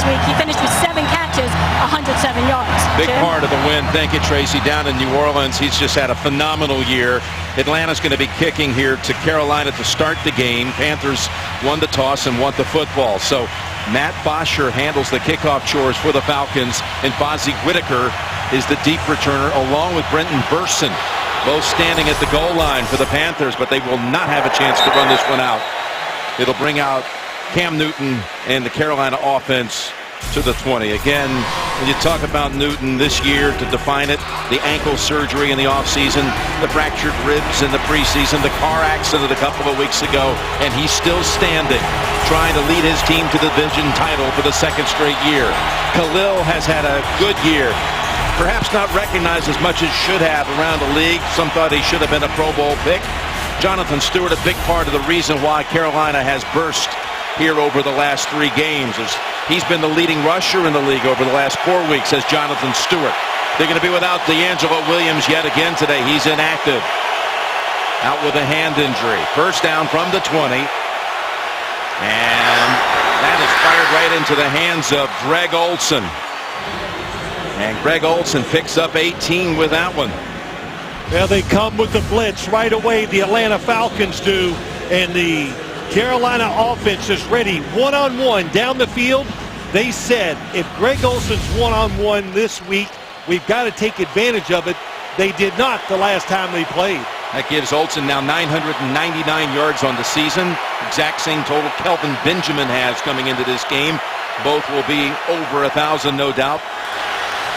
week. He finished with 7 catches, 107 yards. Big Jim? part of the win. Thank you, Tracy. Down in New Orleans, he's just had a phenomenal year. Atlanta's going to be kicking here to Carolina to start the game. Panthers won the toss and won the football. So Matt Bosher handles the kickoff chores for the Falcons, and Fozzie Whitaker is the deep returner along with Brenton Burson, both standing at the goal line for the Panthers, but they will not have a chance to run this one out. It'll bring out Cam Newton and the Carolina offense to the 20. Again, when you talk about Newton this year, to define it, the ankle surgery in the offseason, the fractured ribs in the preseason, the car accident a couple of weeks ago, and he's still standing, trying to lead his team to the division title for the 2nd straight year. Khalil has had a good year. Perhaps not recognized as much as should have around the league. Some thought he should have been a Pro Bowl pick. Jonathan Stewart, a big part of the reason why Carolina has burst here over the last 3 games. Is he's been the leading rusher in the league over the last 4 weeks as Jonathan Stewart. They're going to be without D'Angelo Williams yet again today. He's inactive. Out with a hand injury. First down from the 20. And that is fired right into the hands of Greg Olsen. And Greg Olsen picks up 18 with that one. Well, they come with the blitz right away, the Atlanta Falcons do, and the Carolina offense is ready one-on-one down the field. They said if Greg Olsen's one-on-one this week, we've got to take advantage of it. They did not the last time they played. That gives Olsen now 999 yards on the season. Exact same total Kelvin Benjamin has coming into this game. Both will be over 1,000, no doubt,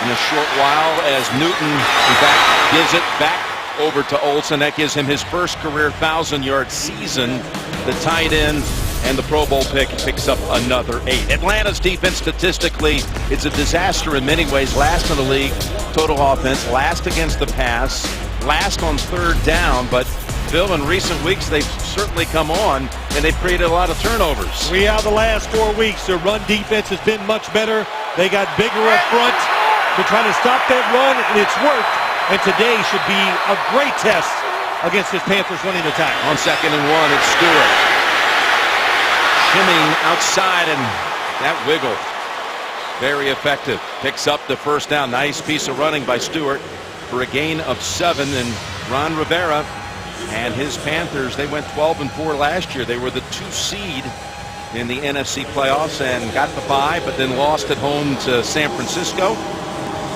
in a short while, as Newton, in fact, gives it back over to Olsen. That gives him his first career 1,000-yard season. The tight end and the Pro Bowl pick picks up another 8. Atlanta's defense, statistically, it's a disaster in many ways. Last in the league, total offense, last against the pass, last on 3rd down. But Bill, in recent weeks, they've certainly come on, and they've created a lot of turnovers. The last 4 weeks, their run defense has been much better. They got bigger up front to try to stop that run, and it's worked. And today should be a great test against this Panthers running attack. On 2nd and 1, it's Stewart. Shimming outside, and that wiggle, very effective. Picks up the first down. Nice piece of running by Stewart for a gain of 7. And Ron Rivera and his Panthers, they went 12-4 last year. They were the 2 seed in the NFC playoffs and got the bye, but then lost at home to San Francisco.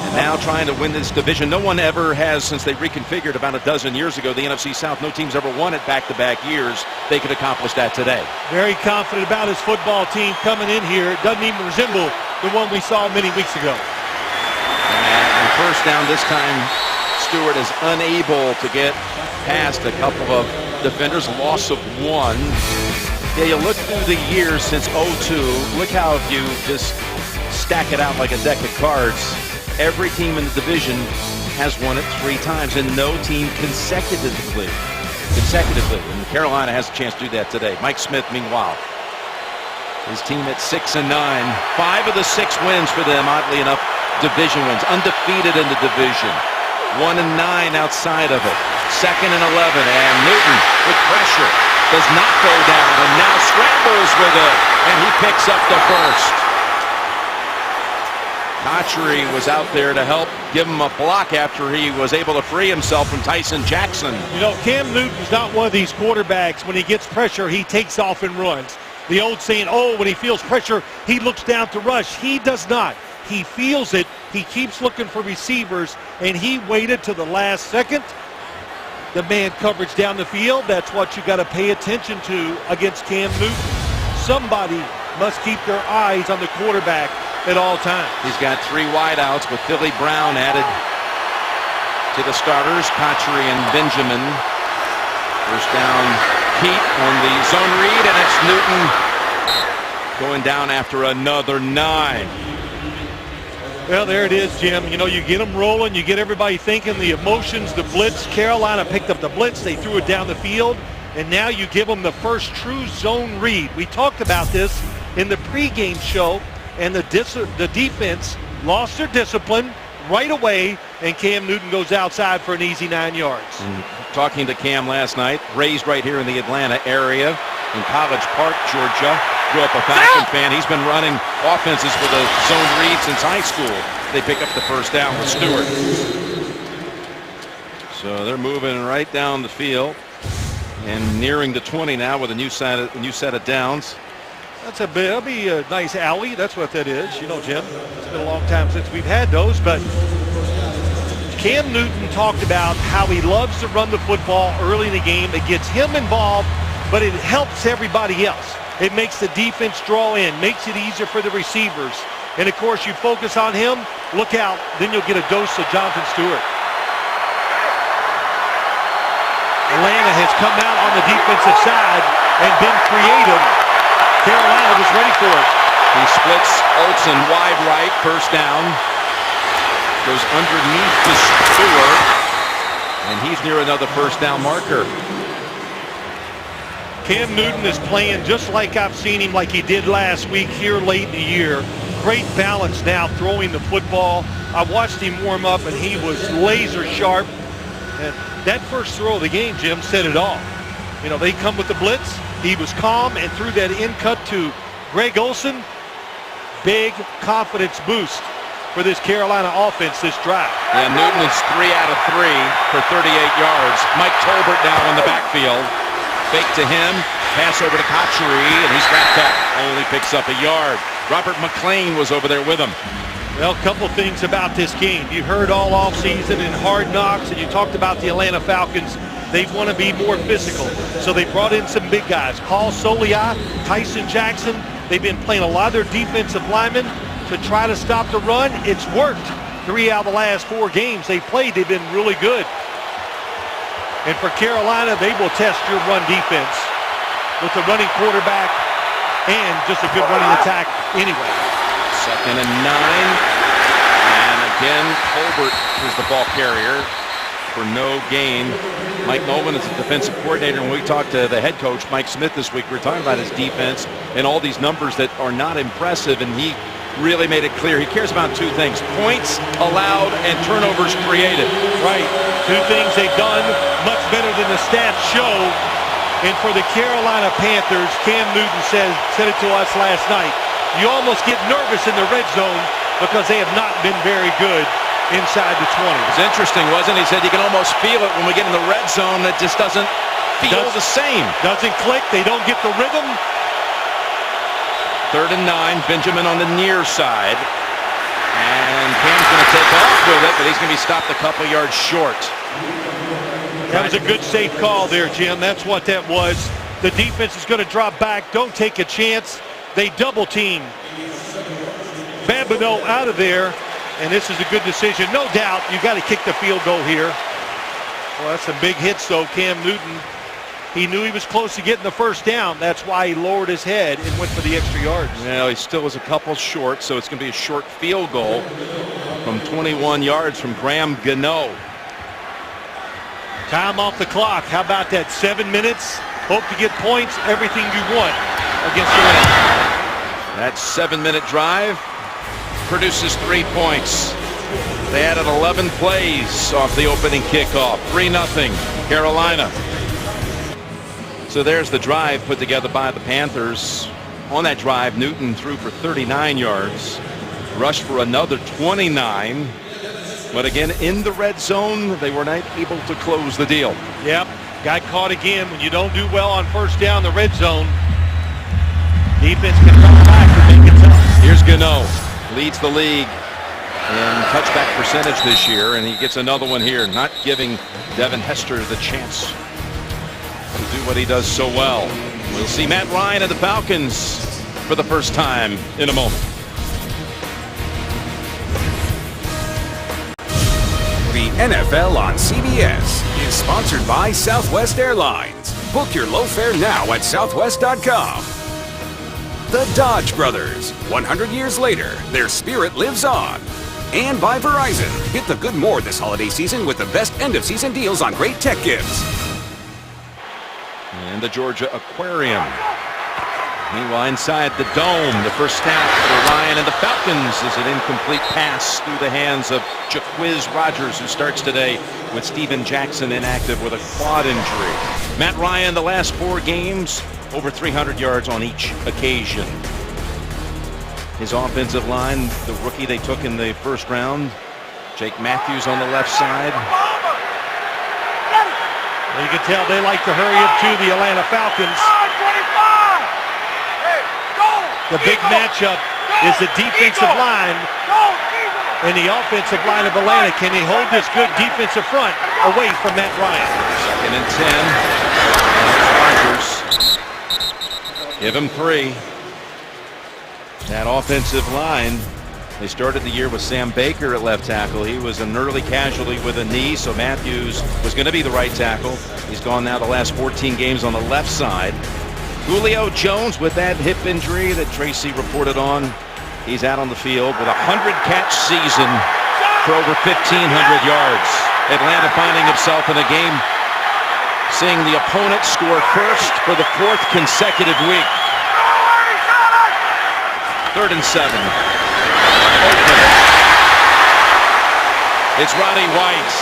And now trying to win this division. No one ever has, since they reconfigured about a dozen years ago, the NFC South. No team's ever won it back-to-back years. They could accomplish that today. Very confident about his football team coming in here. It doesn't even resemble the one we saw many weeks ago. And first down this time, Stewart is unable to get past a couple of defenders. Loss of 1. Yeah, you look through the years since 02. Look how if you just stack it out like a deck of cards, every team in the division has won it 3 times, and no team consecutively. And Carolina has a chance to do that today. Mike Smith, meanwhile, his team at 6-9. 5 of the 6 wins for them, oddly enough, division wins. Undefeated in the division. 1-9 outside of it. 2nd and 11, and Newton with pressure does not go down, and now scrambles with it, and he picks up the first. Cotchery was out there to help give him a block after he was able to free himself from Tyson Jackson. You know, Cam Newton's not one of these quarterbacks. When he gets pressure, he takes off and runs. The old saying, oh, when he feels pressure, he looks down to rush. He does not. He feels it. He keeps looking for receivers, and he waited to the last second. The man coverage down the field, that's what you got to pay attention to against Cam Newton. Somebody must keep their eyes on the quarterback at all times. He's got 3 wideouts with Philly Brown added to the starters, Cotchery and Benjamin. First down, Pete on the zone read, and it's Newton going down after another 9. Well, there it is, Jim. You know, you get them rolling, you get everybody thinking, the emotions, the blitz. Carolina picked up the blitz, they threw it down the field, and now you give them the first true zone read. We talked about this in the pregame show, and the defense lost their discipline right away, and Cam Newton goes outside for an easy 9 yards. Talking to Cam last night, raised right here in the Atlanta area in College Park, Georgia. grew up a Falcon fan. He's been running offenses with a zone read since high school. They pick up the first down with Stewart. So they're moving right down the field and nearing the 20 now with a new set of downs. That'll be a nice alley. That's what that is. You know, Jim, it's been a long time since we've had those, but Cam Newton talked about how he loves to run the football early in the game. It gets him involved, but it helps everybody else. It makes the defense draw in, makes it easier for the receivers. And, of course, you focus on him, look out, then you'll get a dose of Jonathan Stewart. Atlanta has come out on the defensive side and been creative. Carolina was ready for it. He splits Olsen wide right, first down. Goes underneath the Stewart, and he's near another first down marker. Cam Newton is playing just like I've seen him, like he did last week here late in the year. Great balance now throwing the football. I watched him warm up, and he was laser sharp. And that first throw of the game, Jim, said it all. You know, they come with the blitz. He was calm and threw that in cut to Greg Olsen. Big confidence boost for this Carolina offense this drive. Yeah, Newton is 3 out of 3 for 38 yards. Mike Tolbert now in the backfield. Fake to him, pass over to Kotchery, and he's wrapped up. Only picks up a yard. Robert McClain was over there with him. Well, a couple things about this game. You heard all offseason in Hard Knocks, and you talked about the Atlanta Falcons. They want to be more physical. So they brought in some big guys. Paul Soliah, Tyson Jackson. They've been playing a lot of their defensive linemen to try to stop the run. It's worked. 3 out of the last 4 games they played, they've been really good. And for Carolina, they will test your run defense with the running quarterback and just a good running attack anyway. 2nd and 9. And again, Colbert is the ball carrier for no gain. Mike Nolan is the defensive coordinator, and when we talked to the head coach, Mike Smith, this week, we were talking about his defense and all these numbers that are not impressive, and he really made it clear he cares about 2 things: points allowed and turnovers created. Right. 2 things they've done much better than the stats show. And for the Carolina Panthers, Cam Newton said it to us last night. You almost get nervous in the red zone because they have not been very good inside the 20. It was interesting, wasn't it? He said you can almost feel it when we get in the red zone. That just doesn't feel the same. Doesn't click. They don't get the rhythm. 3rd and 9. Benjamin on the near side. And Cam's going to take off with it, but he's going to be stopped a couple yards short. That was a good safe call there, Jim. That's what that was. The defense is going to drop back. Don't take a chance. They double team Babineau out of there, and this is a good decision. No doubt you got to kick the field goal here. Well, that's some big hits, though. Cam Newton, he knew he was close to getting the first down. That's why he lowered his head and went for the extra yards. Well, he still was a couple short, so it's going to be a short field goal from 21 yards from Graham Gano. Time off the clock. How about that? 7 minutes. Hope to get points, everything you want against the Rams. That 7-minute drive produces 3 points. They added 11 plays off the opening kickoff. 3-0 Carolina. So there's the drive put together by the Panthers. On that drive, Newton threw for 39 yards, rushed for another 29. But again, in the red zone, they were not able to close the deal. Yep, got caught again. When you don't do well on first down the red zone, defense can come back and make it tough. Here's Gano, leads the league in touchback percentage this year, and he gets another one here, not giving Devin Hester the chance to do what he does so well. We'll see Matt Ryan and the Falcons for the first time in a moment. The NFL on CBS is sponsored by Southwest Airlines. Book your low fare now at southwest.com. The Dodge Brothers. 100 years later, their spirit lives on. And by Verizon. Hit the good more this holiday season with the best end-of-season deals on great tech gifts. And the Georgia Aquarium. Meanwhile, inside the dome, the first snap for Ryan and the Falcons is an incomplete pass through the hands of Jaquiz Rogers, who starts today with Steven Jackson inactive with a quad injury. Matt Ryan, the last 4 games, over 300 yards on each occasion. His offensive line, the rookie they took in the first round, Jake Matthews on the left side. Well, you can tell they like to hurry up to the Atlanta Falcons. The big matchup is the defensive line and the offensive line of Atlanta. Can he hold this good defensive front away from Matt Ryan? 2nd and 10. Rodgers. Give him 3. That offensive line, they started the year with Sam Baker at left tackle. He was an early casualty with a knee, so Matthews was going to be the right tackle. He's gone now the last 14 games on the left side. Julio Jones with that hip injury that Tracy reported on. He's out on the field with a 100-catch season for over 1,500 yards. Atlanta finding himself in a game seeing the opponent score first for the 4th consecutive week. 3rd and 7. It's Roddy White.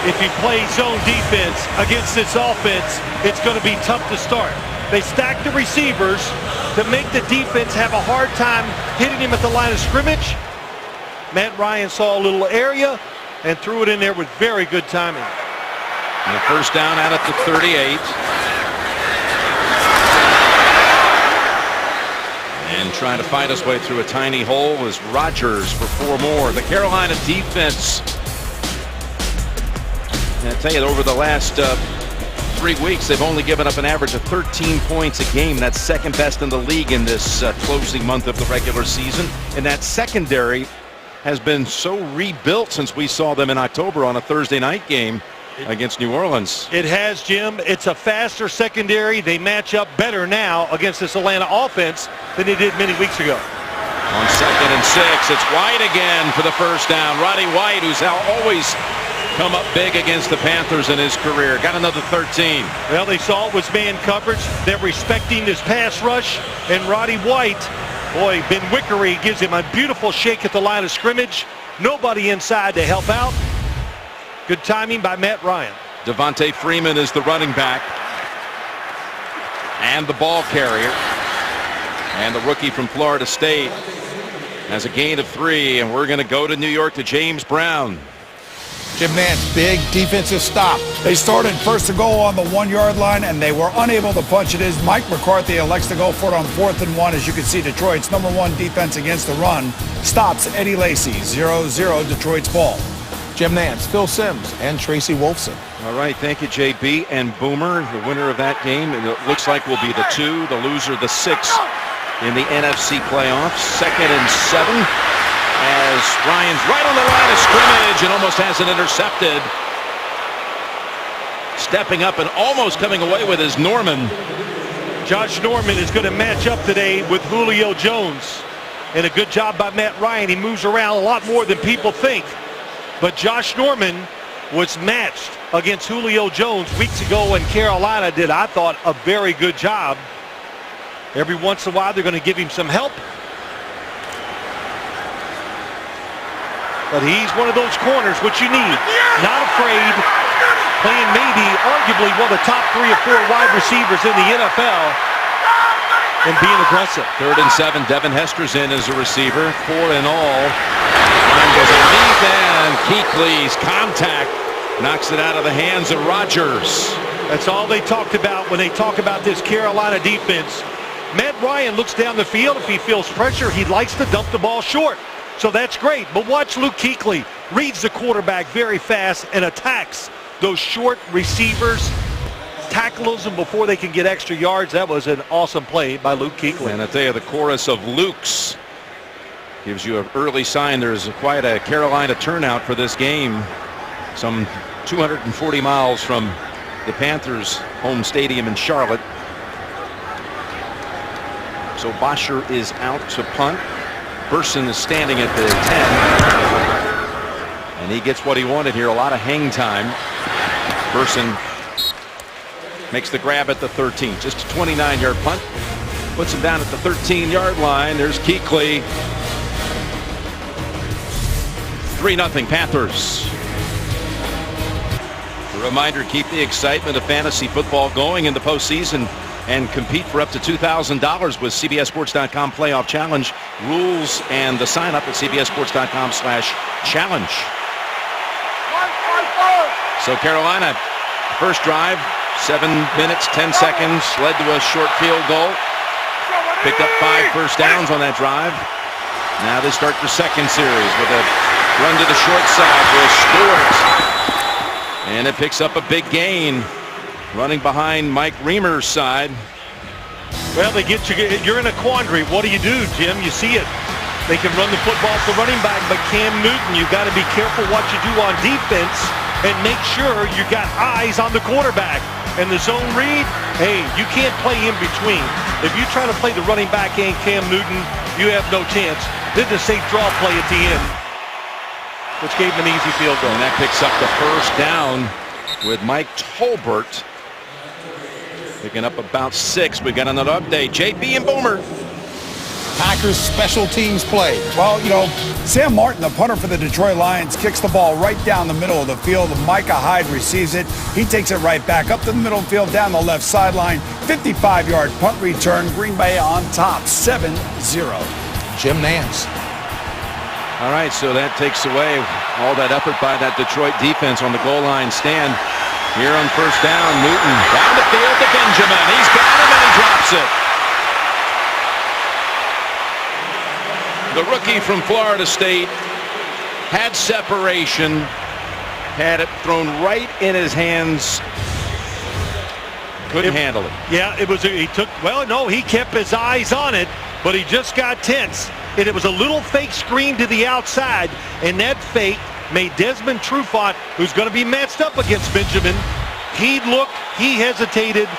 If you play zone defense against this offense, it's going to be tough to start. They stack the receivers to make the defense have a hard time hitting him at the line of scrimmage. Matt Ryan saw a little area and threw it in there with very good timing. And the first down out at the 38. And trying to fight his way through a tiny hole was Rodgers for 4 more. The Carolina defense, I tell you, over the last 3 weeks, they've only given up an average of 13 points a game. That's second best in the league in this closing month of the regular season. And that secondary has been so rebuilt since we saw them in October on a Thursday night game against New Orleans. It has, Jim. It's a faster secondary. They match up better now against this Atlanta offense than they did many weeks ago. On 2nd and 6, it's White again for the first down. Roddy White, who's always come up big against the Panthers in his career. Got another 13. Well, they saw it was man coverage. They're respecting this pass rush. And Roddy White, boy, Ben Wickery gives him a beautiful shake at the line of scrimmage. Nobody inside to help out. Good timing by Matt Ryan. Devontae Freeman is the running back and the ball carrier. And the rookie from Florida State has a gain of 3. And we're going to go to New York to James Brown. Jim Nantz, big defensive stop. They started first to goal on the 1-yard line, and they were unable to punch it in. Mike McCarthy elects to go for it on 4th and 1. As you can see, Detroit's #1 defense against the run stops Eddie Lacy. 0-0 Detroit's ball. Jim Nantz, Phil Simms, and Tracy Wolfson. All right, thank you, JB and Boomer. The winner of that game, it looks like, will be the 2, the loser the 6 in the NFC playoffs. 2nd and 7 as Ryan's right on the line of scrimmage and almost has it intercepted. Stepping up and almost coming away with his Norman. Josh Norman is going to match up today with Julio Jones. And a good job by Matt Ryan. He moves around a lot more than people think. But Josh Norman was matched against Julio Jones weeks ago, and Carolina did, I thought, a very good job. Every once in a while, they're going to give him some help. But he's one of those corners, which you need. Not afraid. Playing maybe, arguably, one of the top 3 or 4 wide receivers in the NFL. And being aggressive. 3rd and 7, Devin Hester's in as a receiver. 4 in all. Ryan goes underneath, and Kuechly's contact knocks it out of the hands of Rodgers. That's all they talked about when they talk about this Carolina defense. Matt Ryan looks down the field. If he feels pressure, he likes to dump the ball short. So that's great. But watch Luke Kuechly. Reads the quarterback very fast and attacks those short receivers. Tackles them before they can get extra yards. That was an awesome play by Luke Kuechly. And I tell you, the chorus of Luke's gives you an early sign there's quite a Carolina turnout for this game. Some 240 miles from the Panthers' home stadium in Charlotte. So Bosher is out to punt. Burson is standing at the 10. And he gets what he wanted here, a lot of hang time. Burson makes the grab at the 13. Just a 29-yard punt. Puts him down at the 13-yard line. There's Kuechly. 3-0 Panthers. A reminder, keep the excitement of fantasy football going in the postseason and compete for up to $2,000 with CBSSports.com Playoff Challenge. Rules and the sign up at CBSSports.com/challenge. So Carolina, first drive, 7 minutes, 10 seconds, led to a short field goal. Picked up 5 first downs on that drive. Now they start the second series with a run to the short side with Stewart. And it picks up a big gain, running behind Mike Reamer's side. Well, they get you. You're in a quandary. What do, Jim? You see it. They can run the football to the running back, but Cam Newton, you've got to be careful what you do on defense and make sure you got eyes on the quarterback. And the zone read, hey, you can't play in between. If you try to play the running back and Cam Newton, you have no chance. Then the safe draw play at the end, which gave him an easy field goal. And that picks up the first down with Mike Tolbert picking up about 6. We got another update. JP and Boomer. Packers special teams play. Well, Sam Martin, the punter for the Detroit Lions, kicks the ball right down the middle of the field. Micah Hyde receives it. He takes it right back up to the middle of the field, down the left sideline. 55-yard punt return. Green Bay on top, 7-0. Jim Nantz. All right, so that takes away all that effort by that Detroit defense on the goal line stand. Here on first down, Newton down the field to Benjamin. He's got him and he drops it. The rookie from Florida State had separation, had it thrown right in his hands. Couldn't handle it. Yeah, he kept his eyes on it, but he just got tense. And it was a little fake screen to the outside, and that fake made Desmond Trufant, who's going to be matched up against Benjamin, he hesitated,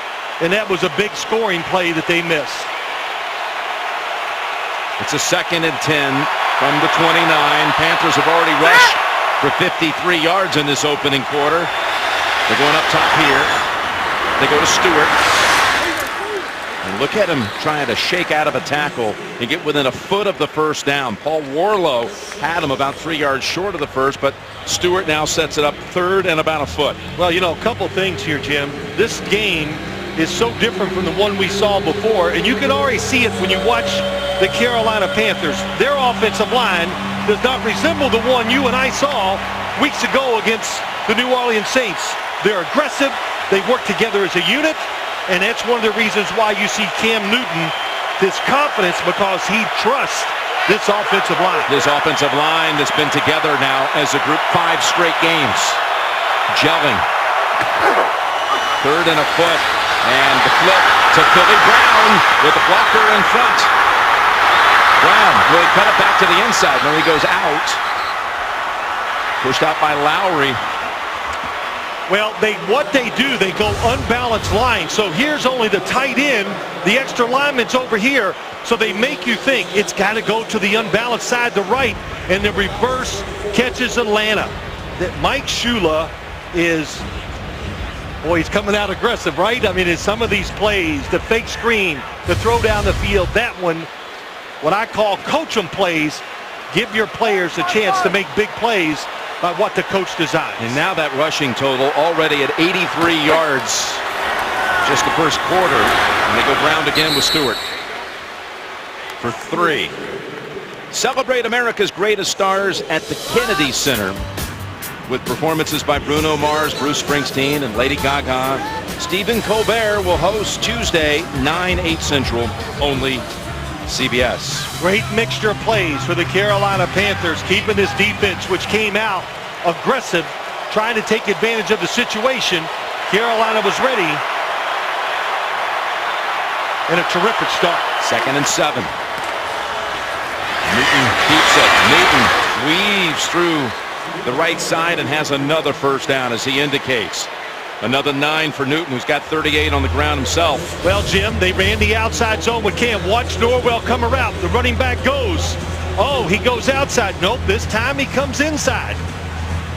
and that was a big scoring play that they missed. It's a 2nd and 10 from the 29. Panthers have already rushed for 53 yards in this opening quarter. They're going up top here. They go to Stewart. And look at him trying to shake out of a tackle and get within a foot of the first down. Paul Warlow had him about 3 yards short of the first, but Stewart now sets it up 3rd and about a foot. Well, a couple things here, Jim. This game is so different from the one we saw before, and you can already see it when you watch the Carolina Panthers. Their offensive line does not resemble the one you and I saw weeks ago against the New Orleans Saints. They're aggressive. They work together as a unit, and that's one of the reasons why you see Cam Newton this confidence, because he trusts this offensive line. This offensive line that's been together now as a group 5 straight games. Gelling. 3rd and a foot. And the flip to Philly Brown with the blocker in front. Brown will cut it back to the inside. No, he goes out. Pushed out by Lowry. Well, what they do, they go unbalanced line. So here's only the tight end. The extra lineman's over here. So they make you think it's got to go to the unbalanced side, the right. And the reverse catches Atlanta. That Mike Shula is... Boy, he's coming out aggressive, right? I mean, in some of these plays, the fake screen, the throw down the field, that one, what I call coach 'em plays, give your players a chance to make big plays by what the coach designs. And now that rushing total already at 83 yards, just the first quarter. And they go Brown again with Stewart for 3. Celebrate America's greatest stars at the Kennedy Center with performances by Bruno Mars, Bruce Springsteen, and Lady Gaga. Stephen Colbert will host Tuesday, 9/8 Central, only CBS. Great mixture of plays for the Carolina Panthers, keeping this defense, which came out aggressive, trying to take advantage of the situation. Carolina was ready. And a terrific start. 2nd and 7. Newton keeps it. Newton weaves through the right side and has another first down, as he indicates. Another 9 for Newton, who's got 38 on the ground himself. Well, Jim, they ran the outside zone with Cam. Watch Norwell come around. The running back goes. Oh, he goes outside. Nope, this time he comes inside.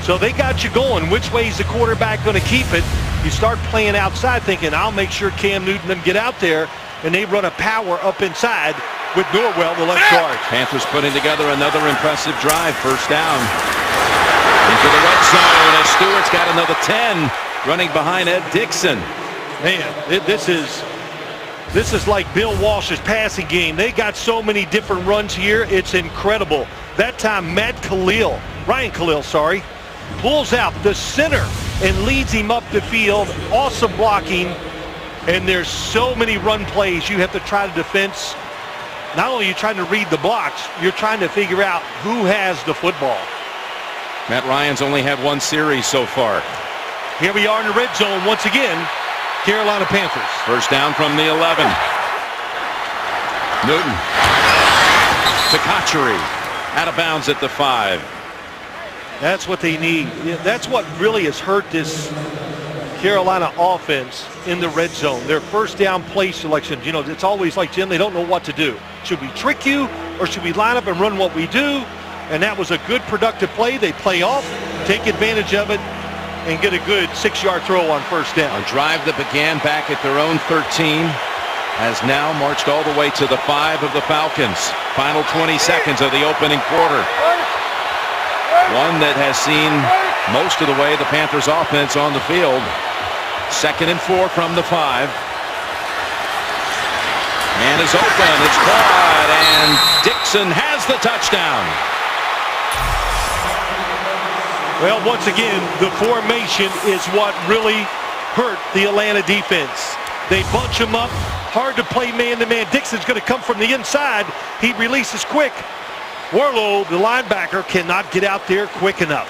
So they got you going. Which way is the quarterback going to keep it? You start playing outside thinking, I'll make sure Cam Newton doesn't get out there. And they run a power up inside with Norwell, the left guard. Panthers putting together another impressive drive. First down. Into the red zone as Stewart's got another 10. running behind Ed Dixon. Man, this is like Bill Walsh's passing game. They got so many different runs here. It's incredible. That time, Ryan Khalil, pulls out the center and leads him up the field. Awesome blocking. And there's so many run plays you have to try to defense. Not only are you trying to read the blocks, you're trying to figure out who has the football. Matt Ryan's only had one series so far. Here we are in the red zone once again. Carolina Panthers. First down from the 11. Newton to Kachary. Out of bounds at the 5. That's what they need. That's what really has hurt this Carolina offense in the red zone. Their first down play selection. You know, it's always like, Jim, they don't know what to do. Should we trick you or should we line up and run what we do? And that was a good productive play. They play off, take advantage of it, and get a good 6-yard throw on first down. A drive that began back at their own 13 has now marched all the way to the 5 of the Falcons. Final 20 seconds of the opening quarter. One that has seen most of the way the Panthers offense on the field. 2nd and 4 from the 5. Man is open. It's caught, and Dixon has the touchdown. Well, once again, the formation is what really hurt the Atlanta defense. They bunch him up. Hard to play man-to-man. Dixon's going to come from the inside. He releases quick. Warlow, the linebacker, cannot get out there quick enough.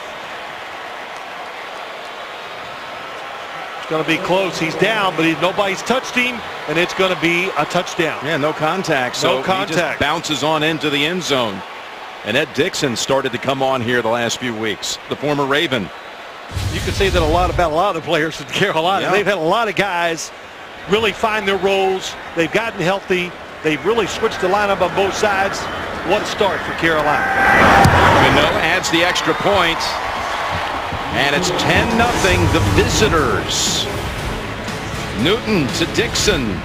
It's going to be close. He's down, but nobody's touched him, and it's going to be a touchdown. Yeah, no contact. So no contact. He just bounces on into the end zone. And Ed Dixon started to come on here the last few weeks, the former Raven. You could say that about a lot of players in Carolina. Yeah. They've had a lot of guys really find their roles. They've gotten healthy. They've really switched the lineup on both sides. What a start for Carolina. Minot adds the extra point. And it's 10-0, the visitors. Newton to Dixon.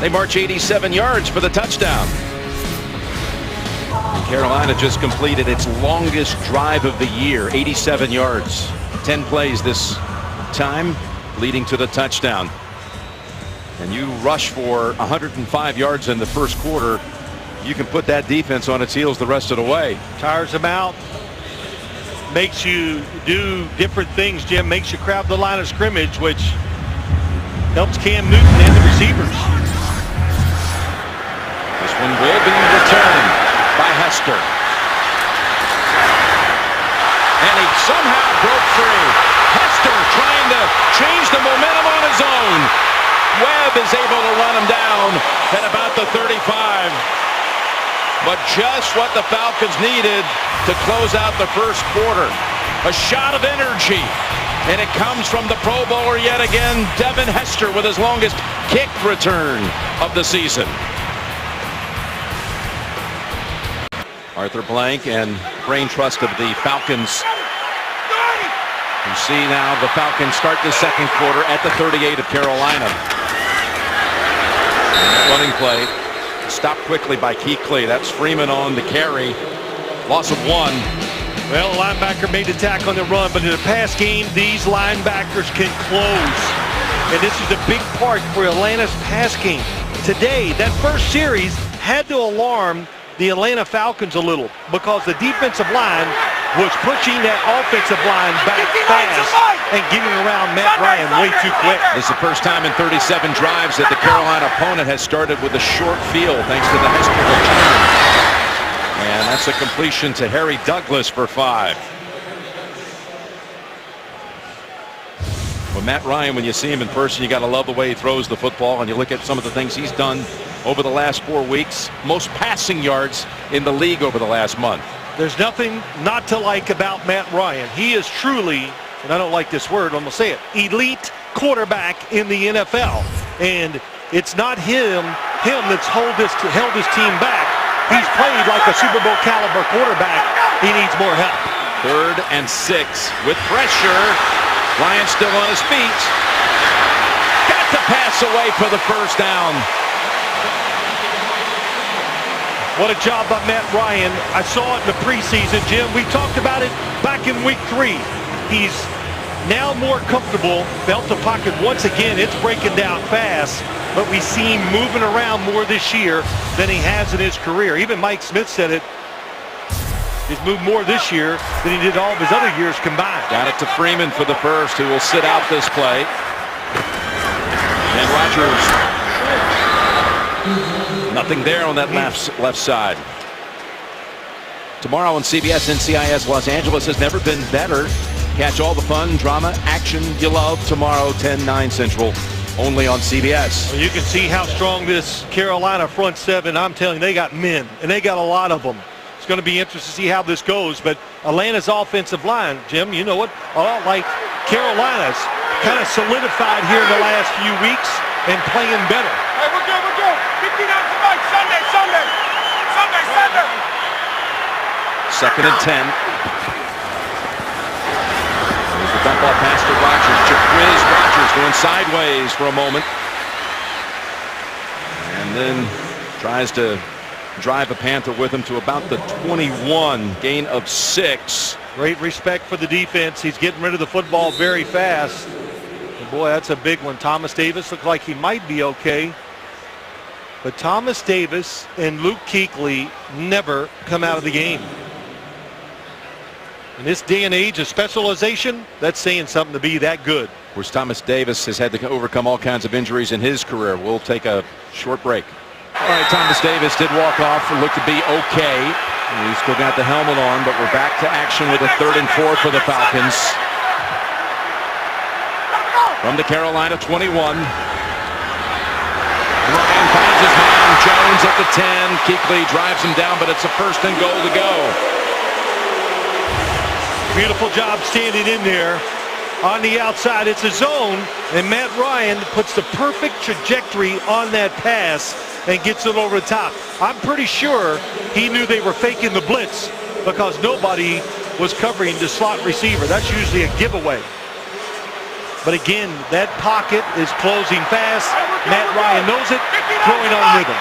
They march 87 yards for the touchdown. And Carolina just completed its longest drive of the year, 87 yards. 10 plays this time, leading to the touchdown. And you rush for 105 yards in the first quarter. You can put that defense on its heels the rest of the way. Tires them out. Makes you do different things, Jim. Makes you crowd the line of scrimmage, which helps Cam Newton and the receivers. This one will be returned by Hester. And he somehow broke free. Hester trying to change the momentum on his own. Webb is able to run him down at about the 35. But just what the Falcons needed to close out the first quarter. A shot of energy. And it comes from the Pro Bowler yet again, Devin Hester, with his longest kick return of the season. Arthur Blank and brain trust of the Falcons. You see now the Falcons start the second quarter at the 38 of Carolina. And that running play stopped quickly by Kuechly. That's Freeman on the carry. Loss of 1. Well, the linebacker made the tackle on the run, but in the pass game, these linebackers can close. And this is a big part for Atlanta's pass game. Today, that first series had to alarm the Atlanta Falcons a little because the defensive line was pushing that offensive line back fast and getting around Matt Ryan way too quick. It's the first time in 37 drives that the Carolina opponent has started with a short field thanks to the Hester return. And that's a completion to Harry Douglas for 5. Well, Matt Ryan, when you see him in person, you got to love the way he throws the football, and you look at some of the things he's done over the last 4 weeks. Most passing yards in the league over the last month. There's nothing not to like about Matt Ryan. He is truly, and I don't like this word, I'm going to say it, elite quarterback in the NFL. And it's not him that's held his team back. He's played like a Super Bowl caliber quarterback. He needs more help. 3rd and 6 with pressure. Ryan still on his feet. Got to pass away for the first down. What a job by Matt Ryan. I saw it in the preseason, Jim. We talked about it back in week 3. He's now more comfortable. Belt to pocket once again. It's breaking down fast, but we see him moving around more this year than he has in his career. Even Mike Smith said it. He's moved more this year than he did all of his other years combined. Got it to Freeman for the first, who will sit out this play. And Rodgers. Nothing there on that left side. Tomorrow on CBS, NCIS Los Angeles has never been better. Catch all the fun, drama, action you love tomorrow, 10/9 Central, only on CBS. Well, you can see how strong this Carolina front seven. I'm telling you, they got men, and they got a lot of them. It's going to be interesting to see how this goes. But Atlanta's offensive line, Jim, you know what? Like Carolina's kind of solidified here in the last few weeks and playing better. Hey, we're good, we're good. 15 out tonight, Sunday. Second and 10. There's the dump ball pass to Rodgers. Jaquiz Rodgers going sideways for a moment. And then tries to drive a Panther with him to about the 21. Gain of 6. Great respect for the defense. He's getting rid of the football very fast. And boy, that's a big one. Thomas Davis looks like he might be okay. But Thomas Davis and Luke Kuechly never come out of the game. In this day and age of specialization, that's saying something to be that good. Of course, Thomas Davis has had to overcome all kinds of injuries in his career. We'll take a short break. All right, Thomas Davis did walk off and looked to be okay. He's still got the helmet on, but we're back to action with a 3rd and 4 for the Falcons. From the Carolina 21. Ryan finds his man. Jones at the 10. Kuechly drives him down, but it's a 1st and goal to go. Beautiful job standing in there. On the outside, it's a zone, and Matt Ryan puts the perfect trajectory on that pass and gets it over the top. I'm pretty sure he knew they were faking the blitz because nobody was covering the slot receiver. That's usually a giveaway. But again, that pocket is closing fast. Matt Ryan knows it, throwing on rhythm.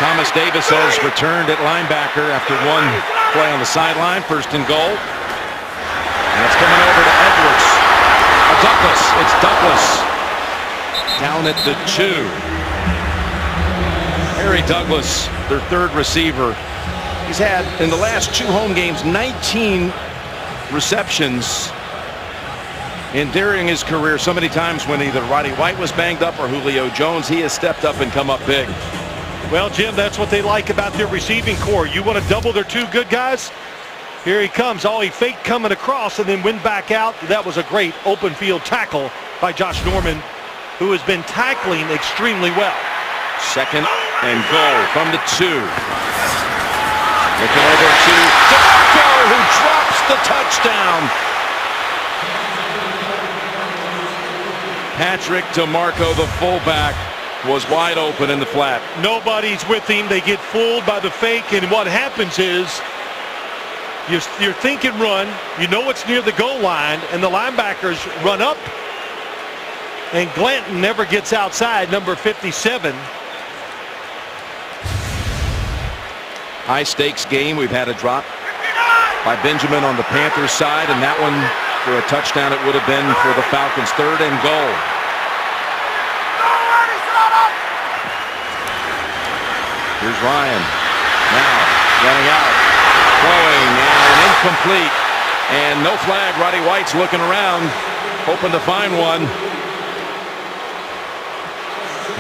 Thomas Davis has returned at linebacker after one play on the sideline. 1st and goal. And it's coming over to Edwards. Douglas. It's Douglas. Down at the 2. Harry Douglas, their 3rd receiver. He's had, in the last 2 home games, 19 receptions. And during his career, so many times when either Roddy White was banged up or Julio Jones, he has stepped up and come up big. Well, Jim, that's what they like about their receiving core. You want to double their 2 good guys? Here he comes. He faked coming across and then went back out. That was a great open field tackle by Josh Norman, who has been tackling extremely well. 2nd and goal from the 2. Looking over to DeMarco, who drops the touchdown. Patrick DeMarco, the fullback, was wide open in the flat. Nobody's with him. They get fooled by the fake, and what happens is you're thinking run. You know it's near the goal line, and the linebackers run up, and Glanton never gets outside, number 57. High stakes game. We've had a drop by Benjamin on the Panthers side, and that one for a touchdown it would have been for the Falcons. 3rd and goal. Here's Ryan. Now running out. Throwing and incomplete. And no flag. Roddy White's looking around, hoping to find one.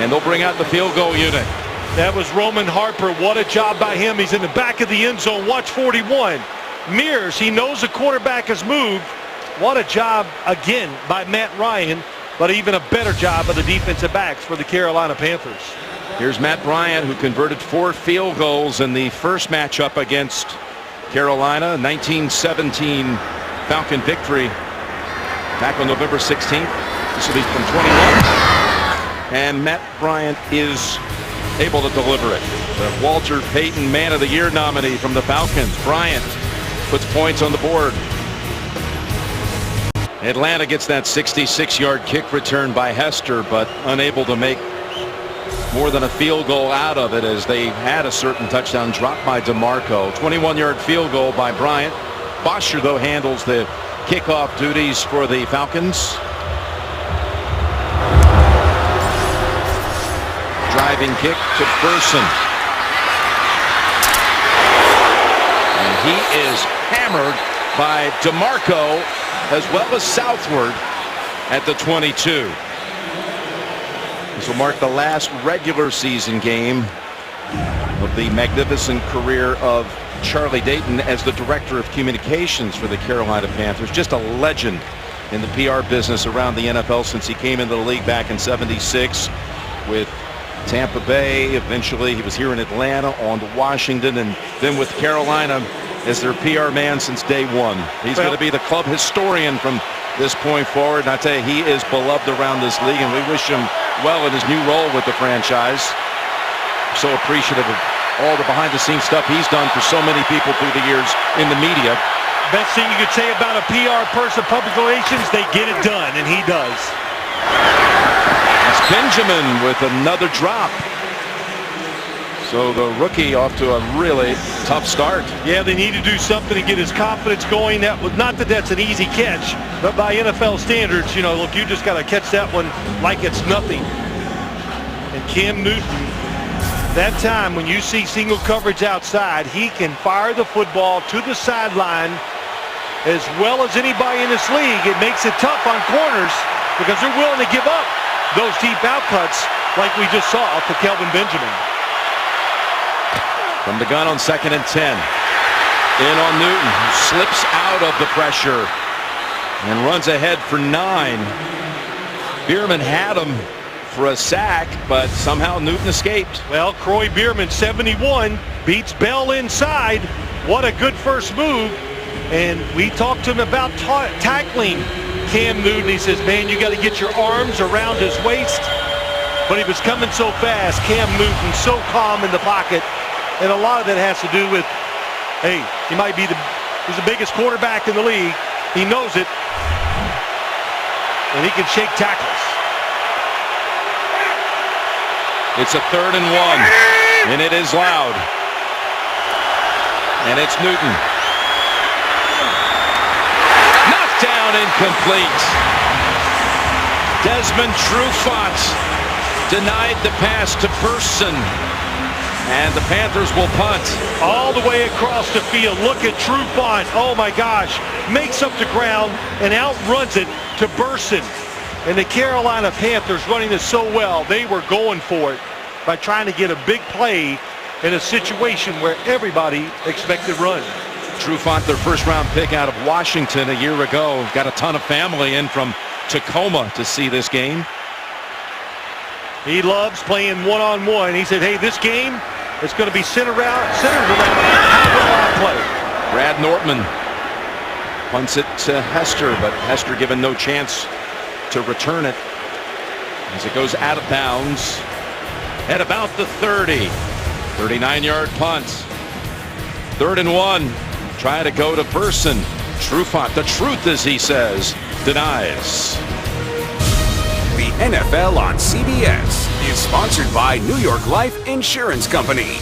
And they'll bring out the field goal unit. That was Roman Harper. What a job by him. He's in the back of the end zone. Watch 41. Mears, he knows the quarterback has moved. What a job again by Matt Ryan, but even a better job of the defensive backs for the Carolina Panthers. Here's Matt Bryant, who converted 4 field goals in the first matchup against Carolina. 1917 Falcon victory back on November 16th. This will be from 21. And Matt Bryant is able to deliver it. The Walter Payton Man of the Year nominee from the Falcons. Bryant puts points on the board. Atlanta gets that 66-yard kick return by Hester, but unable to make more than a field goal out of it, as they had a certain touchdown dropped by DeMarco. 21-yard field goal by Bryant. Bosher, though, handles the kickoff duties for the Falcons. Driving kick to Burson. And he is hammered by DeMarco as well as Southward at the 22. This will mark the last regular season game of the magnificent career of Charlie Dayton as the director of communications for the Carolina Panthers. Just a legend in the PR business around the NFL since he came into the league back in '76 with Tampa Bay. Eventually he was here in Atlanta, on to Washington, and then with Carolina as their PR man since day one. He's going to be the club historian from this point forward, and I tell you, he is beloved around this league, and we wish him well in his new role with the franchise. So appreciative of all the behind-the-scenes stuff he's done for so many people through the years in the media. Best thing you could say about a PR person, public relations, they get it done, and he does. It's Benjamin with another drop. So the rookie off to a really tough start. Yeah, they need to do something to get his confidence going. That was not that that's an easy catch, but by NFL standards, you know, look, you just got to catch that one like it's nothing. And Cam Newton, that time when you see single coverage outside, he can fire the football to the sideline as well as anybody in this league. It makes it tough on corners because they're willing to give up those deep outcuts like we just saw to Kelvin Benjamin. From the gun on 2nd and 10. In on Newton, who slips out of the pressure and runs ahead for 9. Bierman had him for a sack, but somehow Newton escaped. Well, Croy Bierman, 71, beats Bell inside. What a good first move. And we talked to him about tackling Cam Newton. He says, man, you got to get your arms around his waist. But he was coming so fast. Cam Newton so calm in the pocket. And a lot of that has to do with, hey, he might be he's the biggest quarterback in the league. He knows it. And he can shake tackles. It's a 3rd and 1. And it is loud. And it's Newton. Knocked down, incomplete. Desmond Trufant denied the pass to Burson. And the Panthers will punt. All the way across the field. Look at Trufant. Oh my gosh. Makes up the ground and outruns it to Burson. And the Carolina Panthers running this so well. They were going for it by trying to get a big play in a situation where everybody expected run. Trufant, their first-round pick out of Washington a year ago. Got a ton of family in from Tacoma to see this game. He loves playing one-on-one. He said, hey, this game is going to be centered around how well I play. Brad Nortman punts it to Hester, but Hester given no chance to return it as it goes out of bounds at about the 30. 39-yard punt. 3rd and 1. Try to go to Burson. Trufant, the truth, as he says, denies. The NFL on CBS is sponsored by New York Life Insurance Company.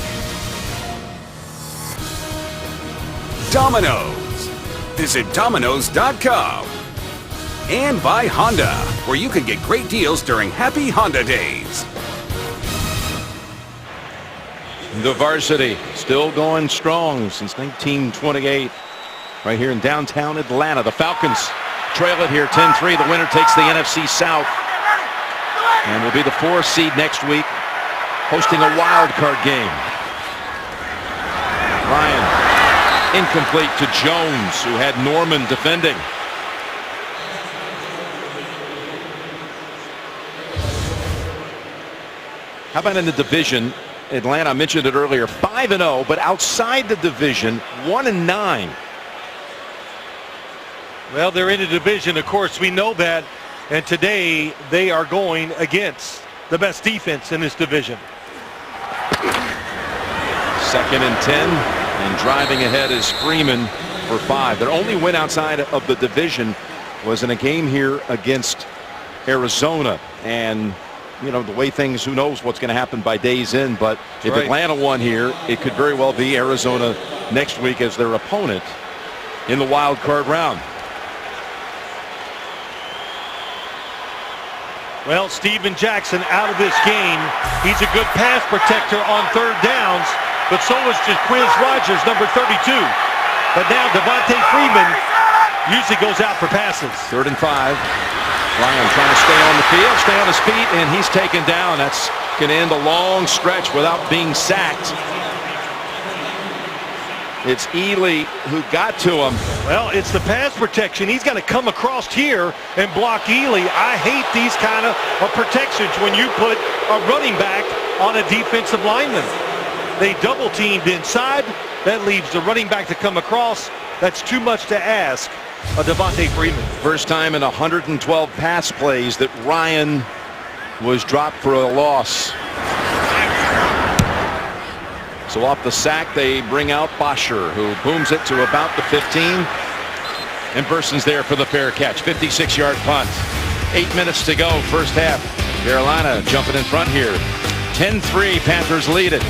Domino's. Visit Domino's.com. And by Honda, where you can get great deals during Happy Honda Days. The varsity still going strong since 1928 right here in downtown Atlanta. The Falcons trail it here 10-3. The winner takes the NFC South and will be the 4th seed next week, hosting a wild card game. Ryan incomplete to Jones, who had Norman defending. How about in the division? Atlanta, I mentioned it earlier, 5-0, but outside the division, 1-9. Well, they're in the division, of course, we know that. And today, they are going against the best defense in this division. 2nd and 10, and driving ahead is Freeman for 5. Their only win outside of the division was in a game here against Arizona. And you know, the way things, who knows what's going to happen by day's end, but if Atlanta won here, it could very well be Arizona next week as their opponent in the wild card round. Well, Steven Jackson out of this game. He's a good pass protector on third downs, but so is Jaquiz Rogers, number 32. But now Devontae Freeman usually goes out for passes. 3rd and 5. Ryan trying to stay on the field, stay on his feet, and he's taken down. That's going to end a long stretch without being sacked. It's Ely who got to him. Well, it's the pass protection. He's got to come across here and block Ely. I hate these kind of protections when you put a running back on a defensive lineman. They double teamed inside. That leaves the running back to come across. That's too much to ask of Devontae Freeman. First time in 112 pass plays that Ryan was dropped for a loss. So off the sack, they bring out Bosher, who booms it to about the 15. And Burson's there for the fair catch. 56-yard punt. 8 minutes to go, first half. Carolina jumping in front here. 10-3, Panthers lead it.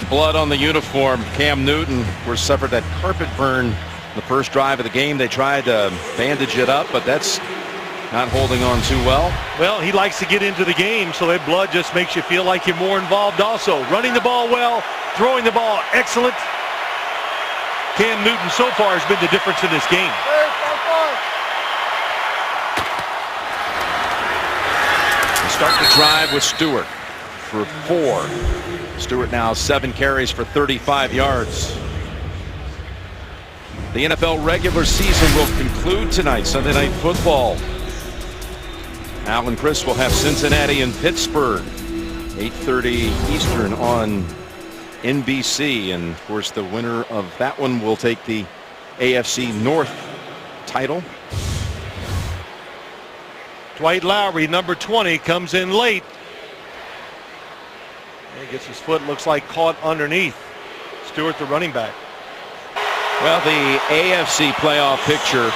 Blood on the uniform. Cam Newton suffered that carpet burn the first drive of the game. They tried to bandage it up, but that's not holding on too well. Well, he likes to get into the game, so that blood just makes you feel like you're more involved also. Running the ball well, throwing the ball excellent. Cam Newton so far has been the difference in this game. They start the drive with Stewart for 4. Stewart now 7 carries for 35 yards. The NFL regular season will conclude tonight, Sunday Night Football. Al and Chris will have Cincinnati and Pittsburgh, 8:30 Eastern on NBC. And of course, the winner of that one will take the AFC North title. Dwight Lowry, number 20, comes in late. He gets his foot, looks like, caught underneath Stewart, the running back. Well, the AFC playoff picture,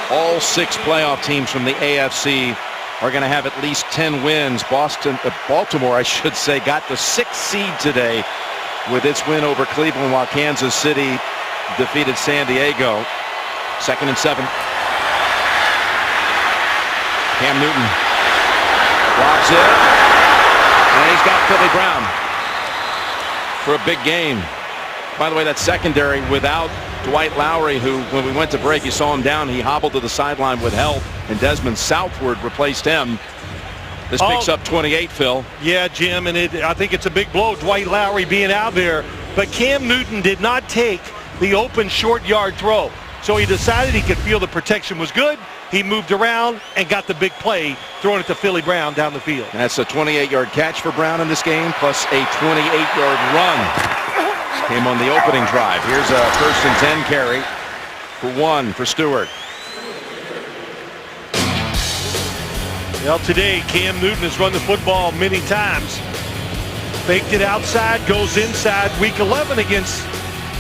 all 6 playoff teams from the AFC are going to have at least 10 wins. Baltimore, I should say, got the 6th seed today with its win over Cleveland, while Kansas City defeated San Diego. 2nd and 7. Cam Newton lobs it, and he's got Philly Brown for a big game. By the way, that secondary without Dwight Lowry, who, when we went to break, you saw him down. He hobbled to the sideline with help, and Desmond Southward replaced him. This picks up 28, Phil. Yeah, Jim, and I think it's a big blow, Dwight Lowry being out there. But Cam Newton did not take the open short yard throw. So he decided he could feel the protection was good. He moved around and got the big play, throwing it to Philly Brown down the field. And that's a 28-yard catch for Brown in this game, plus a 28-yard run. Came on the opening drive. Here's a 1st and 10 carry for 1 for Stewart. Well, today Cam Newton has run the football many times. Faked it outside, goes inside. Week 11 against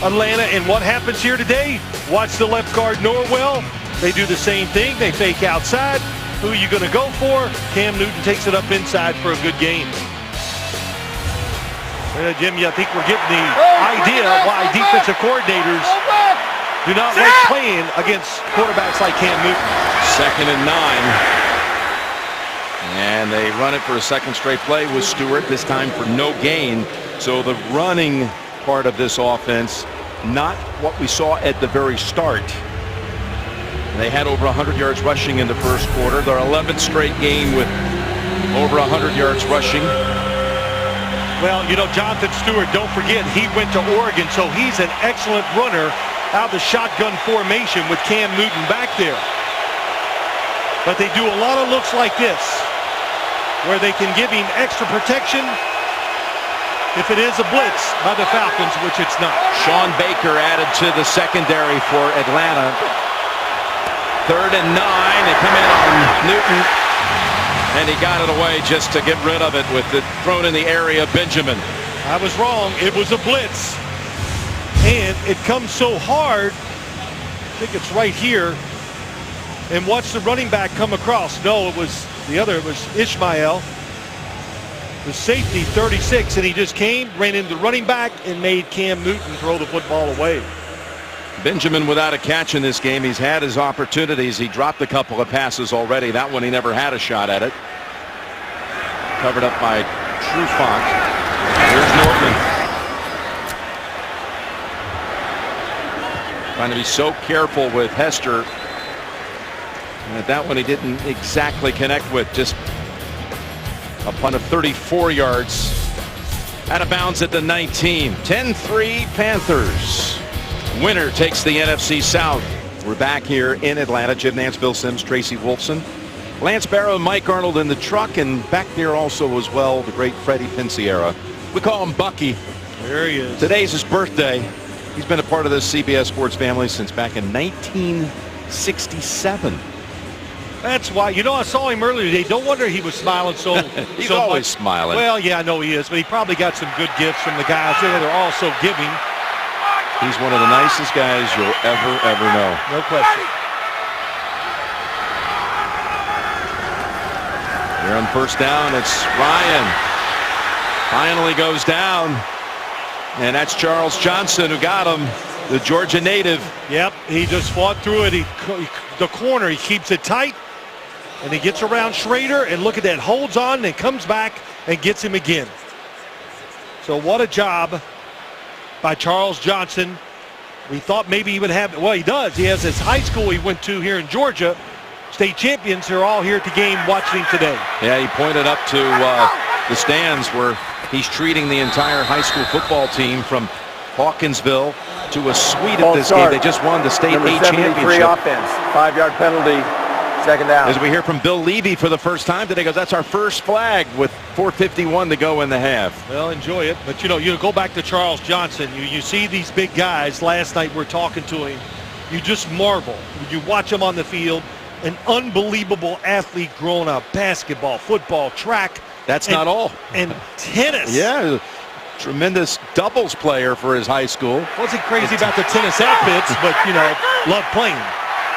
Atlanta. And what happens here today? Watch the left guard Norwell. They do the same thing. They fake outside. Who are you going to go for? Cam Newton takes it up inside for a good game. Jim, I think we're getting the idea why defensive coordinators do not like playing against quarterbacks like Cam Newton. 2nd and 9. And they run it for a 2nd straight play with Stewart, this time for no gain. So the running part of this offense, not what we saw at the very start. They had over 100 yards rushing in the first quarter. Their 11th straight game with over 100 yards rushing. Well, you know, Jonathan Stewart, don't forget, he went to Oregon, so he's an excellent runner out of the shotgun formation with Cam Newton back there. But they do a lot of looks like this, where they can give him extra protection if it is a blitz by the Falcons, which it's not. Sean Baker added to the secondary for Atlanta. 3rd and 9. They come in on Newton. And he got it away just to get rid of it with it thrown in the area. Benjamin. I was wrong. It was a blitz. And it comes so hard. I think it's right here. And watch the running back come across. No, it was the other. It was Ishmael. The safety, 36. And he just came, ran into the running back, and made Cam Newton throw the football away. Benjamin without a catch in this game. He's had his opportunities. He dropped a couple of passes already. That one he never had a shot at it. Covered up by Trufant. Here's Nortman. Trying to be so careful with Hester. And that one he didn't exactly connect with. Just a punt of 34 yards. Out of bounds at the 19. 10-3 Panthers. Winner takes the NFC South. We're back here in Atlanta. Jim Nance, Bill Sims, Tracy Wolfson, Lance Barrow, and Mike Arnold in the truck, and back there also as well, the great Freddie Pinciera. We call him Bucky. There he is. Today's his birthday. He's been a part of this CBS Sports family since back in 1967. That's why, I saw him earlier today. Don't wonder he was smiling so He's so always much. smiling. Well, yeah, I know he is, but he probably got some good gifts from the guys there. They're all so giving. He's one of the nicest guys you'll ever know. No question. Here on first down, it's Ryan. Finally goes down. And that's Charles Johnson who got him, the Georgia native. Yep, he just fought through it. The corner, he keeps it tight. And he gets around Schrader, and look at that, holds on and comes back and gets him again. So what a job by Charles Johnson. We thought maybe he would have, well, he does. He has his high school he went to here in Georgia. State champions are all here at the game watching today. Yeah, he pointed up to the stands where he's treating the entire high school football team from Hawkinsville to a suite at this game. They just won the state A championship. Offense, 5-yard penalty, second down. As we hear from Bill Levy for the first time today, goes, that's our first flag with 4:51 to go in the half. Well, enjoy it. But, you go back to Charles Johnson. You see these big guys. Last night we're talking to him. You just marvel. You watch him on the field. An unbelievable athlete growing up. Basketball, football, track. That's not all. And tennis. Yeah, tremendous doubles player for his high school. Wasn't crazy about the tennis outfits, but, loved playing.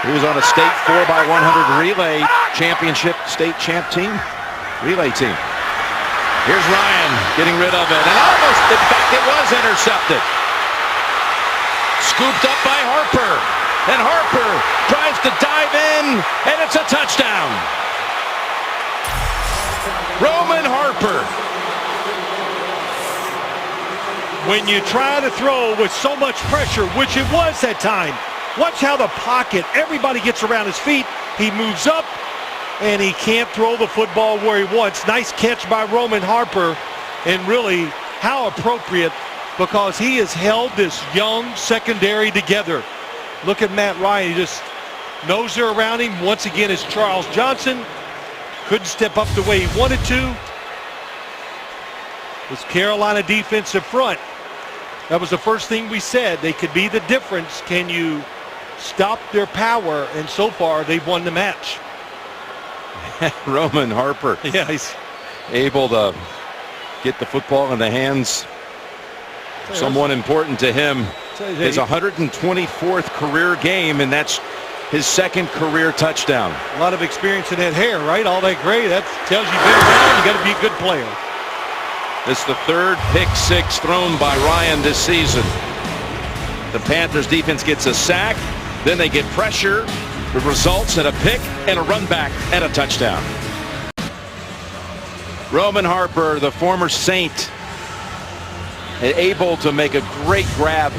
He was on a state 4x100 relay championship, state champ team, relay team. Here's Ryan getting rid of it, and almost, in fact, it was intercepted. Scooped up by Harper, and Harper tries to dive in, and it's a touchdown. Roman Harper. When you try to throw with so much pressure, which it was that time, watch how the pocket, everybody gets around his feet. He moves up, and he can't throw the football where he wants. Nice catch by Roman Harper, and really, how appropriate, because he has held this young secondary together. Look at Matt Ryan. He just knows they're around him. Once again, it's Charles Johnson. Couldn't step up the way he wanted to. This Carolina defensive front, that was the first thing we said. They could be the difference. Can you stop their power? And so far, they've won the match. Roman Harper. Yeah, he's able to get the football in the hands of someone important to him. His 124th career game, and that's his second career touchdown. A lot of experience in that hair, right? All that gray, that tells you you've been around. You got to be a good player. It's the third pick six thrown by Ryan this season. The Panthers defense gets a sack, then they get pressure. The results in a pick and a run back and a touchdown. Roman Harper, the former Saint, able to make a great grab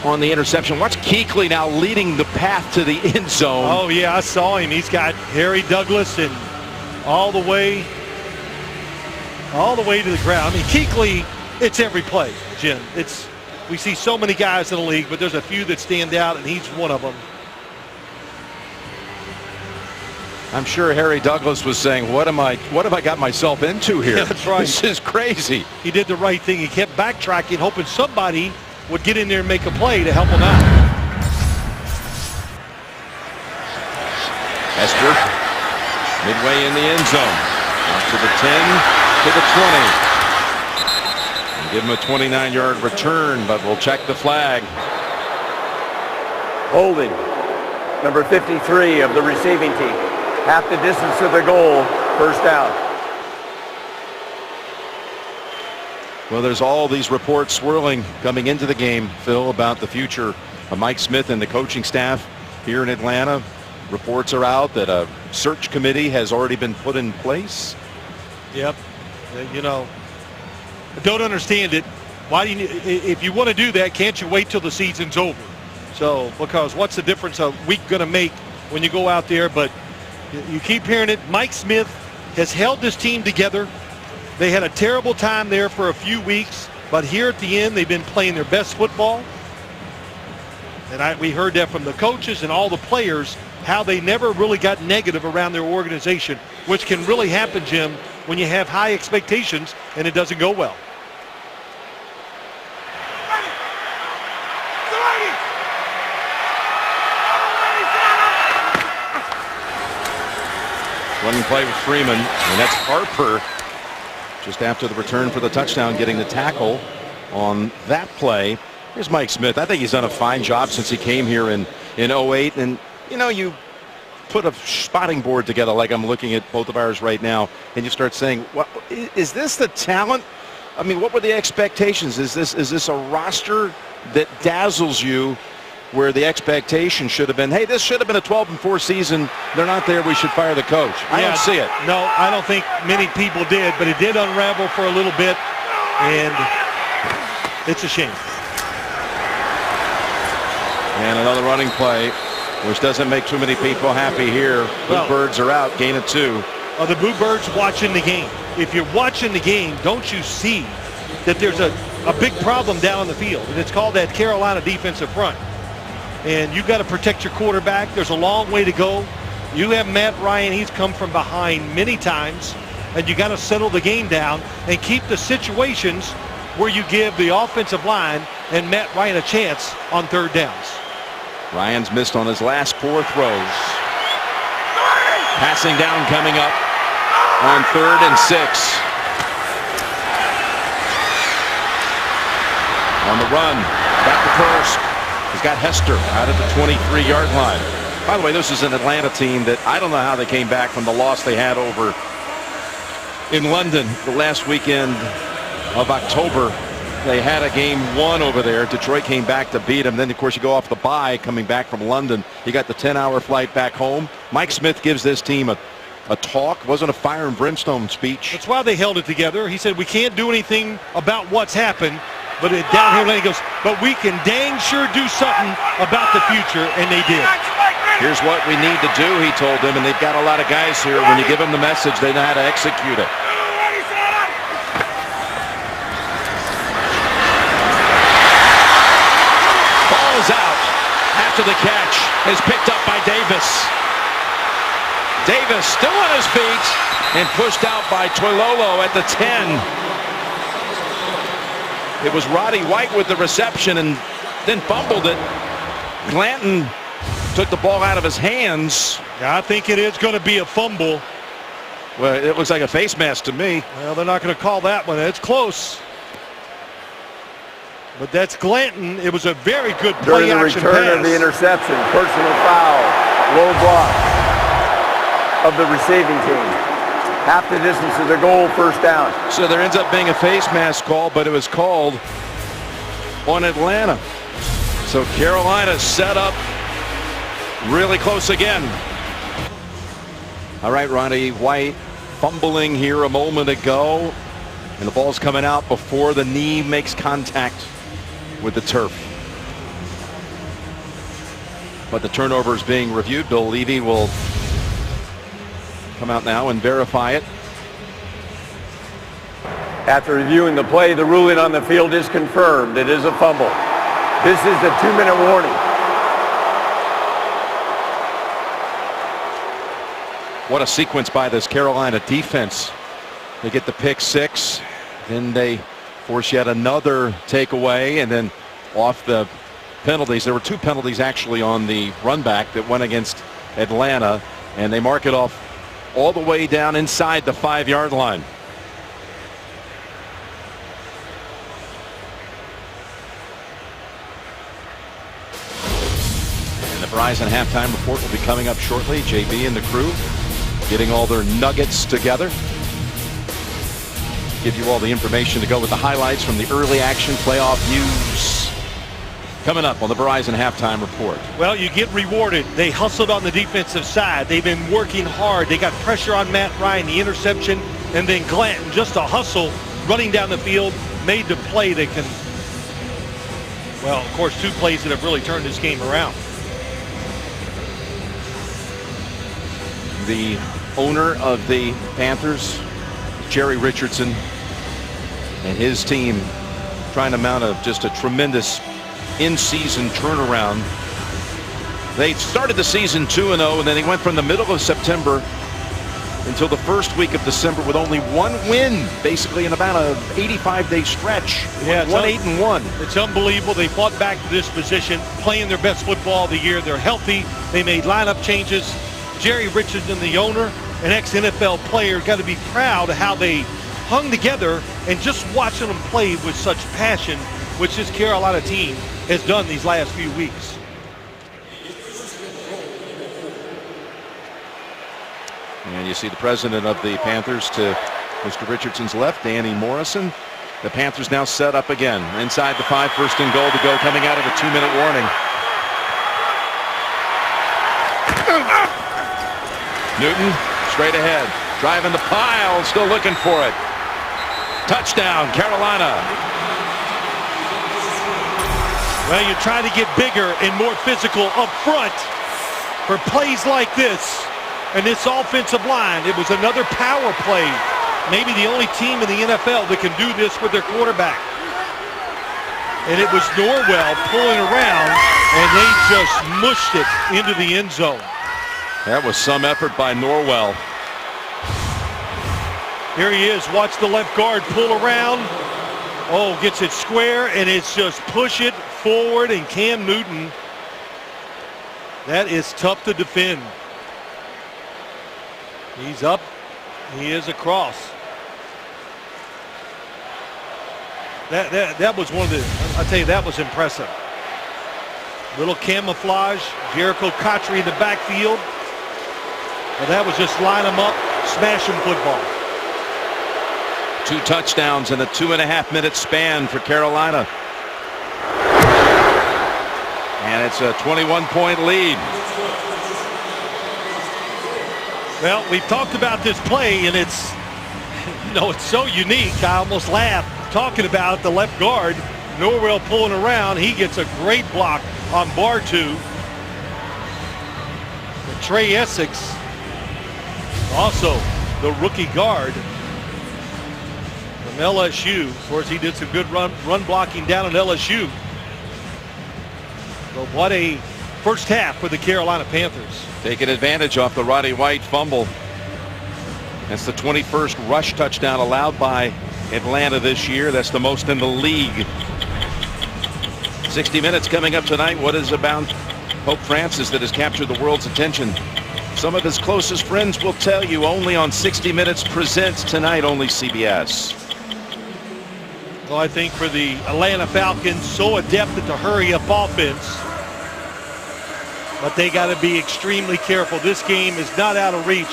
on the interception. Watch Kuechly now leading the path to the end zone. Oh, yeah, I saw him. He's got Harry Douglas and all the way to the ground. I mean, Kuechly, it's every play, Jim. We see so many guys in the league, but there's a few that stand out, and he's one of them. I'm sure Harry Douglas was saying, what have I got myself into here? Yeah, that's right. This is crazy. He did the right thing. He kept backtracking, hoping somebody would get in there and make a play to help him out. Hester, midway in the end zone. Out to the 10, to the 20. And give him a 29-yard return, but we'll check the flag. Holding, number 53 of the receiving team. Half the distance to the goal, first down. Well, there's all these reports swirling coming into the game, Phil, about the future of Mike Smith and the coaching staff here in Atlanta. Reports are out that a search committee has already been put in place. Yep. You know, I don't understand it. Why do you, if you want to do that, can't you wait till the season's over? So, because what's the difference a week going to make when you go out there? But you keep hearing it. Mike Smith has held this team together. They had a terrible time there for a few weeks, but here at the end, they've been playing their best football. And we heard that from the coaches and all the players, how they never really got negative around their organization, which can really happen, Jim, when you have high expectations and it doesn't go well. Running play with Freeman, and that's Harper just after the return for the touchdown, getting the tackle on that play. Here's Mike Smith. I think he's done a fine job since he came here in 08. And, you know, you put a spotting board together like I'm looking at both of ours right now, and you start saying, well, is this the talent? I mean, what were the expectations? Is this a roster that dazzles you, where the expectation should have been, hey, this should have been a 12-4 season. They're not there. We should fire the coach. I don't see it. No, I don't think many people did, but it did unravel for a little bit, and it's a shame. And another running play, which doesn't make too many people happy here. Birds are out, gain of 2. The Bluebirds watching the game. If you're watching the game, don't you see that there's a big problem down on the field, and it's called that Carolina defensive front. And you got to protect your quarterback. There's a long way to go. You have Matt Ryan. He's come from behind many times, and you got to settle the game down and keep the situations where you give the offensive line and Matt Ryan a chance on third downs. Ryan's missed on his last 4 throws. Passing down coming up on 3rd and 6. On the run, back to first. He's got Hester out at the 23-yard line. By the way, this is an Atlanta team that I don't know how they came back from the loss they had over in London the last weekend of October. They had a game 1 over there. Detroit came back to beat them. Then, of course, you go off the bye coming back from London. You got the 10-hour flight back home. Mike Smith gives this team a talk. Wasn't a fire and brimstone speech. That's why they held it together. He said, we can't do anything about what's happened. But down here, he goes, but we can dang sure do something about the future, and they did. Here's what we need to do, he told them, and they've got a lot of guys here. When you give them the message, they know how to execute it. Ball is out after the catch is picked up by Davis. Davis still on his feet and pushed out by Toilolo at the 10. It was Roddy White with the reception and then fumbled it. Glanton took the ball out of his hands. Yeah, I think it is going to be a fumble. Well, it looks like a face mask to me. Well, they're not going to call that one. It's close. But that's Glanton. It was a very good play action pass. During the return of the interception, personal foul, low block of the receiving team. Half the distance to the goal, first down. So there ends up being a face mask call, but it was called on Atlanta. So Carolina set up really close again. All right, Roddy White fumbling here a moment ago, and the ball's coming out before the knee makes contact with the turf. But the turnover is being reviewed. Bill Levy will come out now and verify it. After reviewing the play, the ruling on the field is confirmed. It is a fumble. This is the 2-minute warning. What a sequence by this Carolina defense. They get the pick 6, then they force yet another takeaway, and then off the penalties. There were 2 penalties actually on the run back that went against Atlanta, and they mark it off all the way down inside the 5-yard line. And the Verizon halftime report will be coming up shortly. JB and the crew getting all their nuggets together. Give you all the information to go with the highlights from the early action playoff news. Coming up on the Verizon Halftime Report. Well, you get rewarded. They hustled on the defensive side. They've been working hard. They got pressure on Matt Ryan, the interception, and then Glanton, just a hustle, running down the field, made the play that can, well, of course, 2 plays that have really turned this game around. The owner of the Panthers, Jerry Richardson, and his team trying to mount just a tremendous in-season turnaround. They started the season 2-0, and then they went from the middle of September until the first week of December with only 1 win, basically in about a 85-day stretch. Yeah, 1-8-1. It's unbelievable. They fought back to this position, playing their best football of the year. They're healthy. They made lineup changes. Jerry Richardson, the owner, an ex-NFL player, got to be proud of how they hung together, and just watching them play with such passion, which this Carolina team has done these last few weeks. And you see the president of the Panthers to Mr. Richardson's left, Danny Morrison. The Panthers now set up again inside the 5, 1st and goal to go, coming out of a 2-minute warning. Newton straight ahead, driving the pile, still looking for it. Touchdown, Carolina. Well, you try to get bigger and more physical up front for plays like this. And this offensive line, it was another power play. Maybe the only team in the NFL that can do this with their quarterback. And it was Norwell pulling around, and they just mushed it into the end zone. That was some effort by Norwell. Here he is. Watch the left guard pull around. Oh, gets it square, and it's just push it forward. And Cam Newton, that is tough to defend. He's up. He is across. That was one of the, I'll tell you, that was impressive. Little camouflage. Jericho Cotchery in the backfield. Well, that was just line them up, smash them football. 2 touchdowns in a 2.5-minute span for Carolina. And it's a 21-point lead. Well, we've talked about this play, and it's, you know, it's so unique. I almost laughed talking about the left guard. Norwell pulling around. He gets a great block on Bartu. But Trey Essex, also the rookie guard from LSU. Of course, he did some good run blocking down at LSU. But what a first half for the Carolina Panthers. Taking advantage off the Roddy White fumble. That's the 21st rush touchdown allowed by Atlanta this year. That's the most in the league. 60 Minutes coming up tonight. What is about Pope Francis that has captured the world's attention? Some of his closest friends will tell you only on 60 Minutes presents tonight, only CBS. Well, I think for the Atlanta Falcons, so adept at the hurry-up offense, but they got to be extremely careful. This game is not out of reach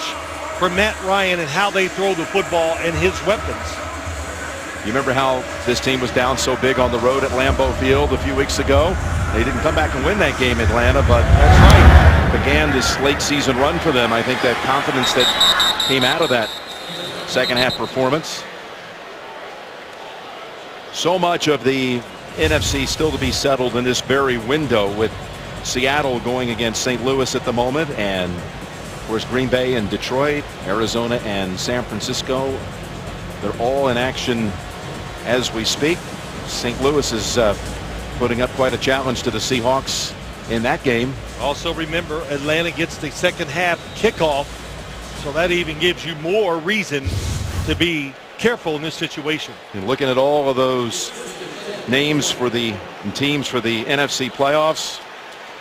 for Matt Ryan and how they throw the football and his weapons. You remember how this team was down so big on the road at Lambeau Field a few weeks ago? They didn't come back and win that game, Atlanta, but that's right. Began this late season run for them. I think that confidence that came out of that second half performance. So much of the NFC still to be settled in this very window, with Seattle going against St. Louis at the moment, and of course Green Bay and Detroit, Arizona and San Francisco. They're all in action as we speak. St. Louis is putting up quite a challenge to the Seahawks in that game. Also remember, Atlanta gets the second half kickoff, so that even gives you more reason to be careful in this situation. And looking at all of those names for the teams for the NFC playoffs,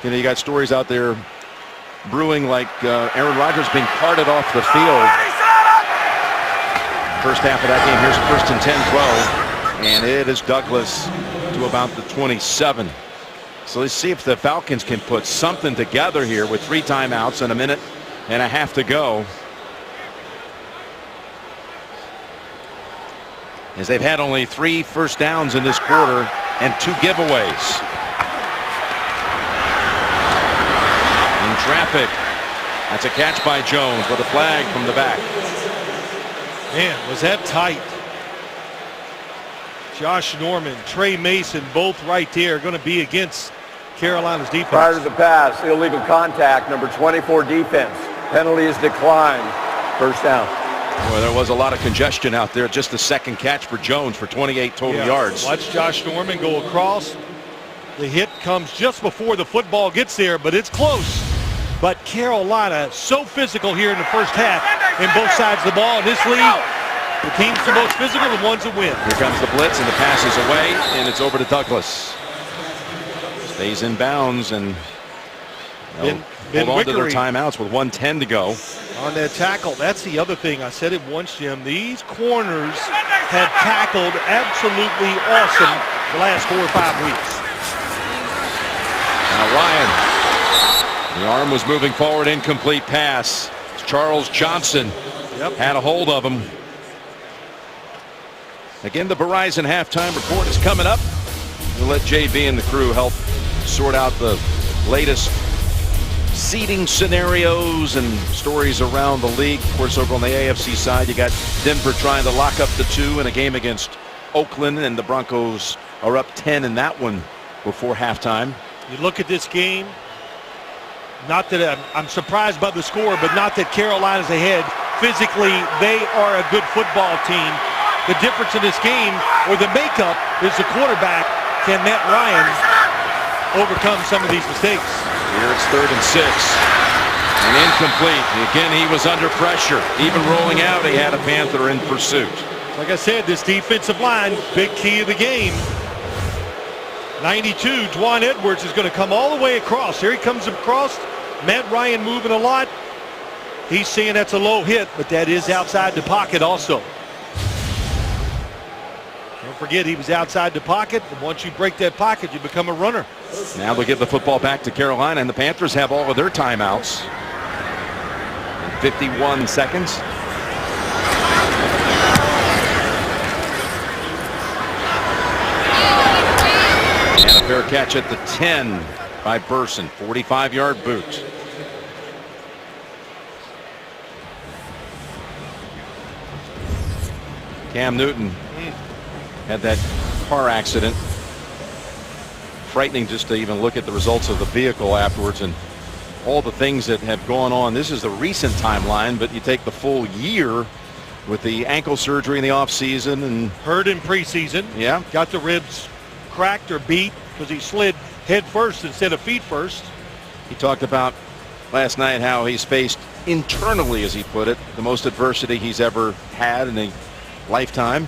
you know, you got stories out there brewing like Aaron Rodgers being carted off the field. First half of that game, here's a 1st and 10 throw, and it is Douglas to about the 27. So let's see if the Falcons can put something together here with 3 timeouts and a minute and a half to go. as they've had only 3 first downs in this quarter and 2 giveaways. In traffic. That's a catch by Jones with a flag from the back. Man, was that tight. Josh Norman, Trey Mason, both right there, going to be against Carolina's defense. Prior to the pass, illegal contact, number 24 defense. Penalty is declined. First down. Boy, there was a lot of congestion out there. Just the second catch for Jones for 28 total yards. Watch Josh Norman go across. The hit comes just before the football gets there, but it's close. But Carolina so physical here in the first half in both sides of the ball. In this league, the team's the most physical, the ones that win. Here comes the blitz, and the pass is away, and it's over to Douglas. Stays in bounds, and hold on to their timeouts with 1:10 to go. On that tackle, that's the other thing. I said it once, Jim. These corners have tackled absolutely awesome the last 4 or 5 weeks. Now Ryan. The arm was moving forward, incomplete pass. Charles Johnson had a hold of him. Again, the Verizon halftime report is coming up. We'll let JB and the crew help sort out the latest seeding scenarios and stories around the league. Of course, over on the AFC side, you got Denver trying to lock up the 2 in a game against Oakland, and the Broncos are up 10 in that one before halftime. You look at this game. Not that I'm surprised by the score, but not that Carolina's ahead. Physically, they are a good football team. The difference in this game, or the makeup, is the quarterback. Can Matt Ryan overcome some of these mistakes? Here it's 3rd and 6. And incomplete. Again, he was under pressure. Even rolling out, he had a Panther in pursuit. Like I said, this defensive line, big key of the game. 92, Dwan Edwards is going to come all the way across. Here he comes across. Matt Ryan moving a lot. He's saying that's a low hit, but that is outside the pocket also. Don't forget, he was outside the pocket, and once you break that pocket, you become a runner. Now they'll give the football back to Carolina, and the Panthers have all of their timeouts. In 51 seconds. And a fair catch at the 10 by Burson. 45-yard boot. Cam Newton had that car accident. Frightening just to even look at the results of the vehicle afterwards and all the things that have gone on. This is the recent timeline, but you take the full year with the ankle surgery in the offseason and hurt in preseason. Yeah. Got the ribs cracked or beat because he slid head first instead of feet first. He talked about last night how he's faced internally, as he put it, the most adversity he's ever had in a lifetime.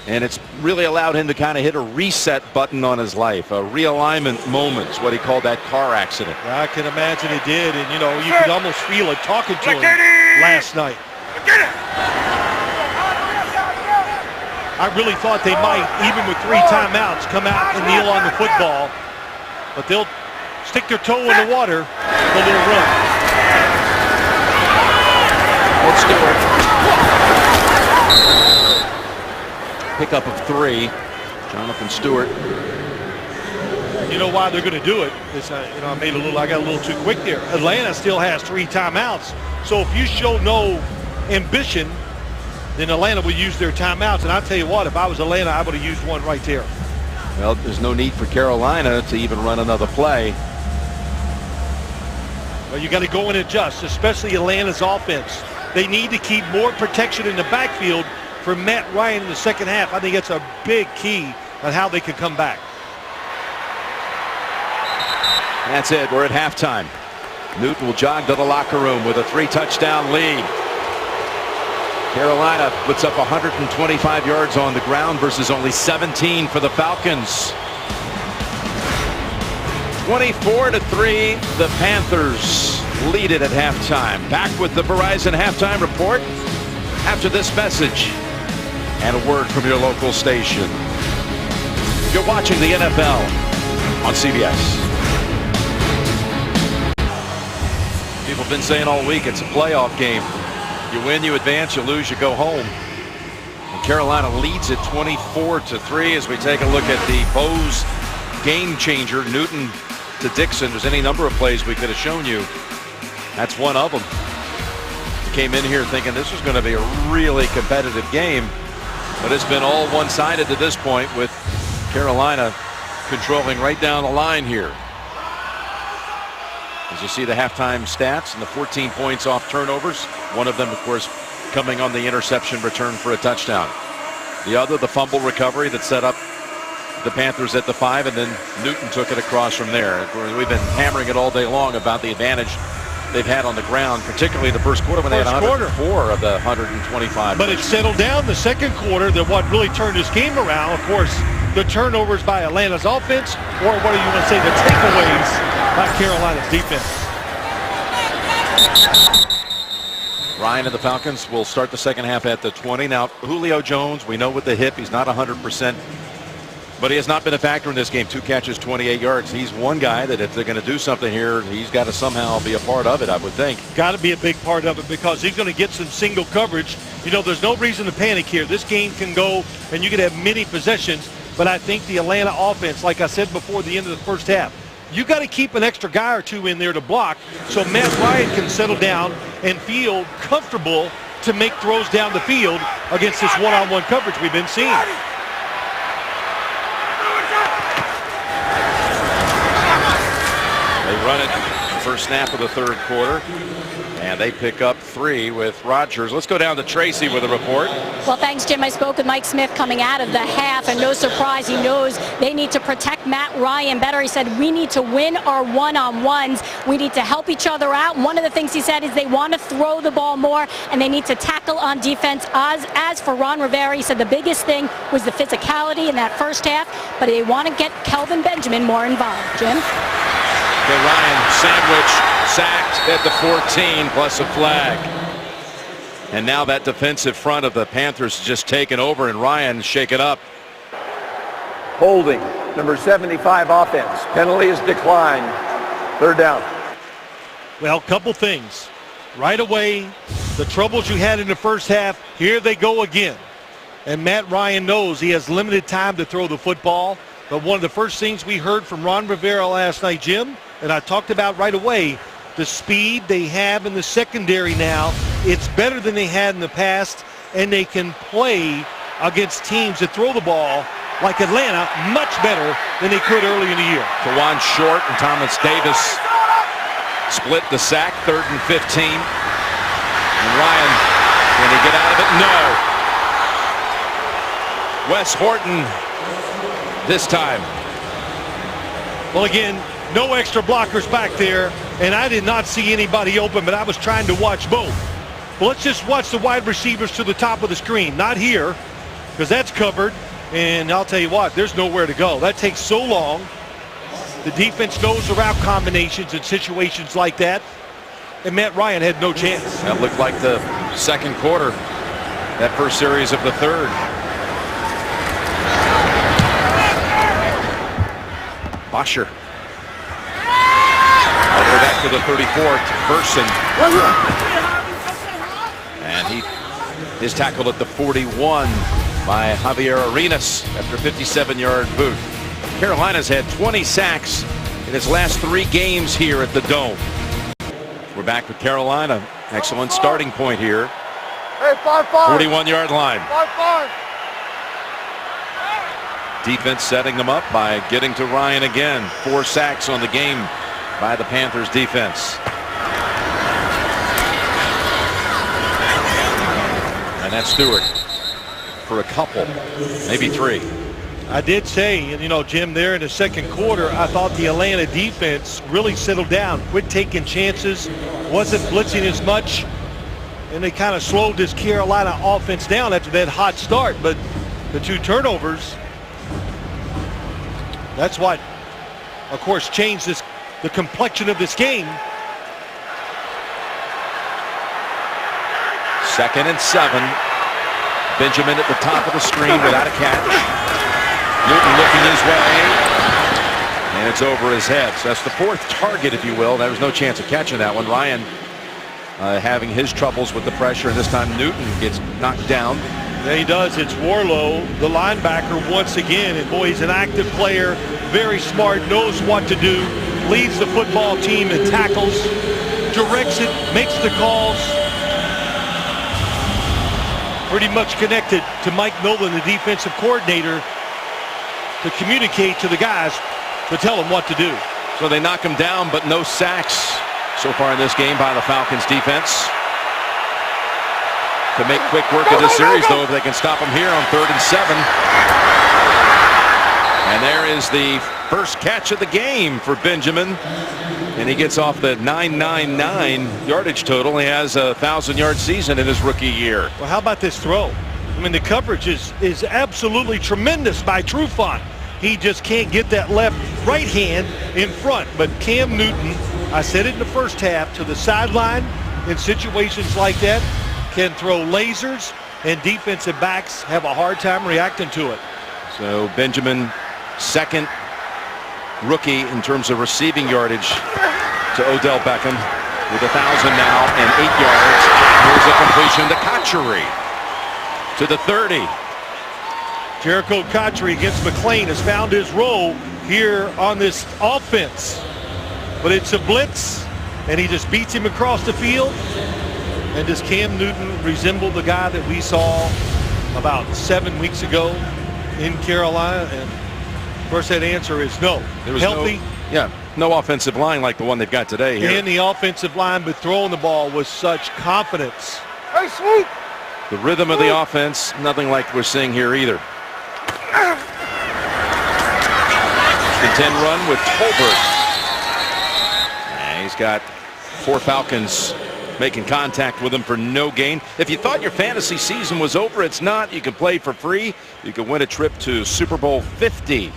And it's really allowed him to kind of hit a reset button on his life, a realignment moment, is what he called that car accident. I can imagine it did, and you know, you could almost feel it talking to him last night. I really thought they might, even with 3 timeouts, come out and kneel on the football, but they'll stick their toe in the water for a little run. Let's do it. Pickup of 3. Jonathan Stewart. You know why they're going to do it? Is, I got a little too quick there. Atlanta still has 3 timeouts, so if you show no ambition, then Atlanta will use their timeouts. And I'll tell you what, if I was Atlanta, I would have used one right there. Well, there's no need for Carolina to even run another play. Well, you got to go and adjust, especially Atlanta's offense. They need to keep more protection in the backfield for Matt Ryan in the second half. I think that's a big key on how they could come back. That's it. We're at halftime. Newton will jog to the locker room with a 3-touchdown lead. Carolina puts up 125 yards on the ground versus only 17 for the Falcons. 24-3, the Panthers lead it at halftime. Back with the Verizon halftime report after this message and a word from your local station. You're watching the NFL on CBS. People have been saying all week it's a playoff game. You win, you advance, you lose, you go home. And Carolina leads it 24-3 as we take a look at the Bose game changer. Newton to Dixon. There's any number of plays we could have shown you. That's one of them. Came in here thinking this was going to be a really competitive game, but it's been all one-sided to this point, with Carolina controlling right down the line here. As you see the halftime stats and the 14 points off turnovers, one of them, of course, coming on the interception return for a touchdown. The other, the fumble recovery that set up the Panthers at the 5, and then Newton took it across from there. We've been hammering it all day long about the advantage they've had on the ground, particularly the first quarter when they had 104 of the 125. But it settled down the second quarter. That what really turned this game around, of course, the turnovers by Atlanta's offense, or what do you want to say, the takeaways by Carolina's defense. Ryan and the Falcons will start the second half at the 20. Now, Julio Jones, we know with the hip, he's not 100%. But he has not been a factor in this game. 2 catches, 28 yards. He's one guy that if they're going to do something here, he's got to somehow be a part of it, I would think. Got to be a big part of it, because he's going to get some single coverage. You know, there's no reason to panic here. This game can go, and you could have many possessions. But I think the Atlanta offense, like I said before the end of the first half, you got to keep an extra guy or two in there to block so Matt Ryan can settle down and feel comfortable to make throws down the field against this one-on-one coverage we've been seeing. They run it first snap of the third quarter, and they pick up 3 with Rodgers. Let's go down to Tracy with a report. Well, thanks, Jim. I spoke with Mike Smith coming out of the half, and no surprise, he knows they need to protect Matt Ryan better. He said, we need to win our one-on-ones. We need to help each other out. And one of the things he said is they want to throw the ball more, and they need to tackle on defense. As for Ron Rivera, he said the biggest thing was the physicality in that first half, but they want to get Kelvin Benjamin more involved. Jim? The Ryan sandwich sacked at the 14 plus a flag. And now that defensive front of the Panthers just taken over, and Ryan shaken up. Holding, number 75 offense. Penalty is declined. Third down. Well, couple things. Right away, the troubles you had in the first half, here they go again. And Matt Ryan knows he has limited time to throw the football. But one of the first things we heard from Ron Rivera last night, Jim, and I talked about right away, the speed they have in the secondary now, it's better than they had in the past, and they can play against teams that throw the ball like Atlanta much better than they could early in the year. Kawan Short and Thomas Davis split the sack, 3rd and 15. And Ryan, can he get out of it? No. Wes Horton this time. Well, again, no extra blockers back there, and I did not see anybody open, but I was trying to watch both. Well, let's just watch the wide receivers to the top of the screen. Not here, because that's covered, and I'll tell you what, there's nowhere to go. That takes so long. The defense knows the route combinations in situations like that, and Matt Ryan had no chance. That looked like the second quarter, that first series of the third. Bosher. All the way back to the 34th person. And his tackle at the 41 by Javier Arenas after a 57-yard boot. Carolina's had 20 sacks in his last 3 games here at the Dome. We're back with Carolina. Excellent starting point here. Hey, 5-5. 41-yard line. 5-5. Defense setting them up by getting to Ryan again. 4 sacks on the game by the Panthers defense. And that's Stewart for a couple, maybe 3. I did say, and you know, Jim, there in the second quarter, I thought the Atlanta defense really settled down, quit taking chances, wasn't blitzing as much, and they kind of slowed this Carolina offense down after that hot start. But the 2 turnovers, that's what, of course, changed the complexion of this game. 2nd and 7. Benjamin at the top of the screen without a catch. Newton looking his way, and it's over his head. So that's the 4th target, if you will. There was no chance of catching that one. Ryan having his troubles with the pressure, and this time Newton gets knocked down. Yeah, he does. It's Warlow, the linebacker, once again. And boy, he's an active player, very smart, knows what to do, leads the football team in tackles, directs it, makes the calls. Pretty much connected to Mike Nolan, the defensive coordinator, to communicate to the guys to tell them what to do. So they knock him down, but no sacks so far in this game by the Falcons defense. To make quick work of this series, though, if they can stop him here on 3rd and 7. And there is the first catch of the game for Benjamin. And he gets off the 999 yardage total. He has a 1,000-yard season in his rookie year. Well, how about this throw? I mean, the coverage is absolutely tremendous by Trufant. He just can't get that right hand in front. But Cam Newton, I said it in the first half, to the sideline in situations like that, can throw lasers, and defensive backs have a hard time reacting to it. So Benjamin, second rookie in terms of receiving yardage to Odell Beckham with 1,000 now and 8 yards. Here's a completion to Cotchery to the 30. Jericho Cotchery against McClain has found his role here on this offense. But it's a blitz, and he just beats him across the field. And does Cam Newton resemble the guy that we saw about 7 weeks ago in Carolina? And of course, that answer is no. There was healthy. No offensive line like the one they've got today here. And the offensive line, but throwing the ball with such confidence. Hey, sweet. The rhythm of the offense, nothing like we're seeing here either. The 10 run with Tolbert. And he's got 4 Falcons making contact with him for no gain. If you thought your fantasy season was over, it's not. You can play for free. You can win a trip to Super Bowl 50.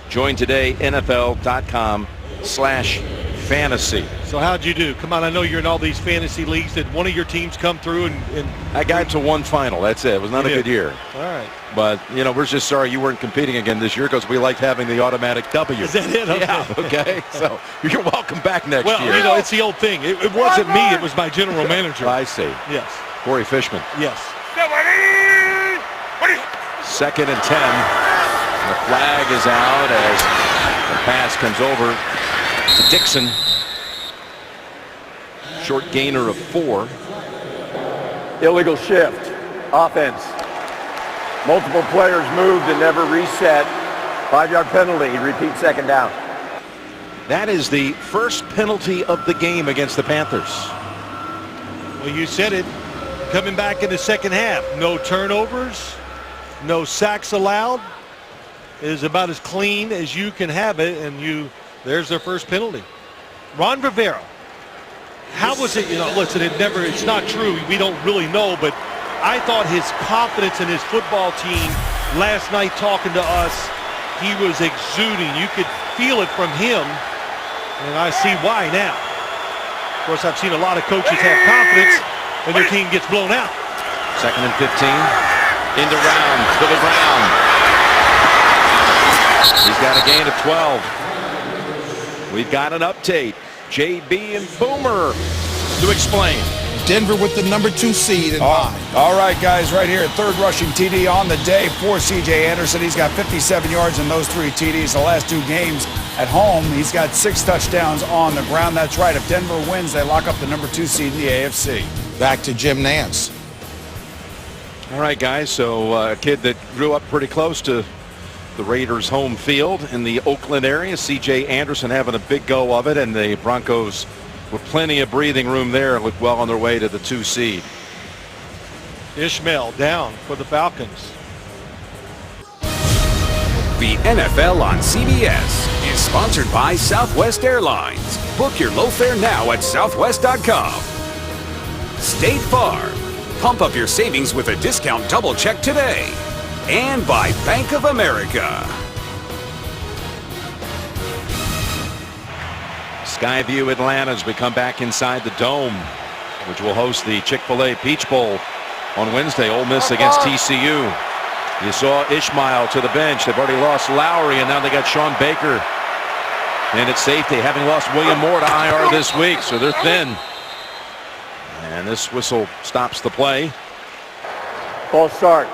Join today, NFL.com/fantasy. So how'd you do? Come on, I know you're in all these fantasy leagues. Did one of your teams come through and I got to one final. That's it. It was not a good year. All right. But, you know, we're just sorry you weren't competing again this year because we liked having the automatic W. Is that it? Okay. Yeah, okay. So you're welcome back next year. Well, you know, it's the old thing. It wasn't me. It was my general manager. I see. Yes. Corey Fishman. Yes. 2nd and 10. The flag is out as the pass comes over to Dixon. Short gainer of 4. Illegal shift. Offense. Multiple players moved and never reset. 5-yard penalty. Repeat 2nd down. That is the first penalty of the game against the Panthers. Well, you said it. Coming back in the second half. No turnovers. No sacks allowed. It is about as clean as you can have it. And there's their first penalty. Ron Rivera. How was it? You know, listen, it's not true. We don't really know, but I thought his confidence in his football team last night talking to us, he was exuding. You could feel it from him, and I see why now. Of course, I've seen a lot of coaches have confidence when their team gets blown out. 2nd and 15. Into Round, to the ground. He's got a gain of 12. We've got an update. JB and Boomer to explain. Denver with the number 2 seed in mind. All right, guys, right here, 3rd rushing TD on the day for C.J. Anderson. He's got 57 yards in those 3 TDs the last 2 games at home. He's got 6 touchdowns on the ground. That's right. If Denver wins, they lock up the number 2 seed in the AFC. Back to Jim Nance. All right, guys, so a kid that grew up pretty close to the Raiders' home field in the Oakland area, C.J. Anderson having a big go of it, and the Broncos with plenty of breathing room there, look well on their way to the 2 seed. Ishmael down for the Falcons. The NFL on CBS is sponsored by Southwest Airlines. Book your low fare now at southwest.com. State Farm. Pump up your savings with a discount double check today. And by Bank of America. Skyview Atlanta as we come back inside the Dome, which will host the Chick-fil-A Peach Bowl on Wednesday. Ole Miss against TCU. You saw Ishmael to the bench. They've already lost Lowry, and now they got Sean Baker in at safety, having lost William Moore to IR this week, so they're thin. And this whistle stops the play. False start.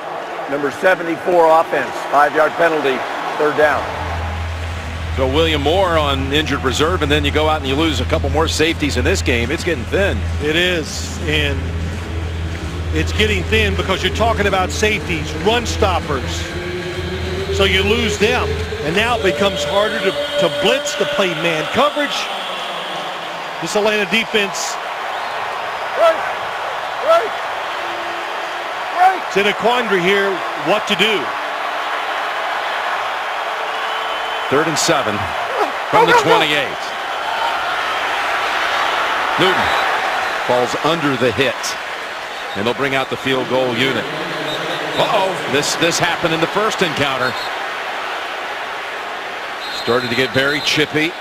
Number 74 offense. 5-yard penalty. 3rd down. So William Moore on injured reserve, and then you go out and you lose a couple more safeties in this game. It's getting thin. It is, and it's getting thin because you're talking about safeties, run stoppers. So you lose them, and now it becomes harder to blitz, to play man coverage. This Atlanta defense is in a quandary here, what to do. 3rd and 7 from the 28. Newton falls under the hit, and they'll bring out the field goal unit. This happened in the first encounter. Started to get very chippy.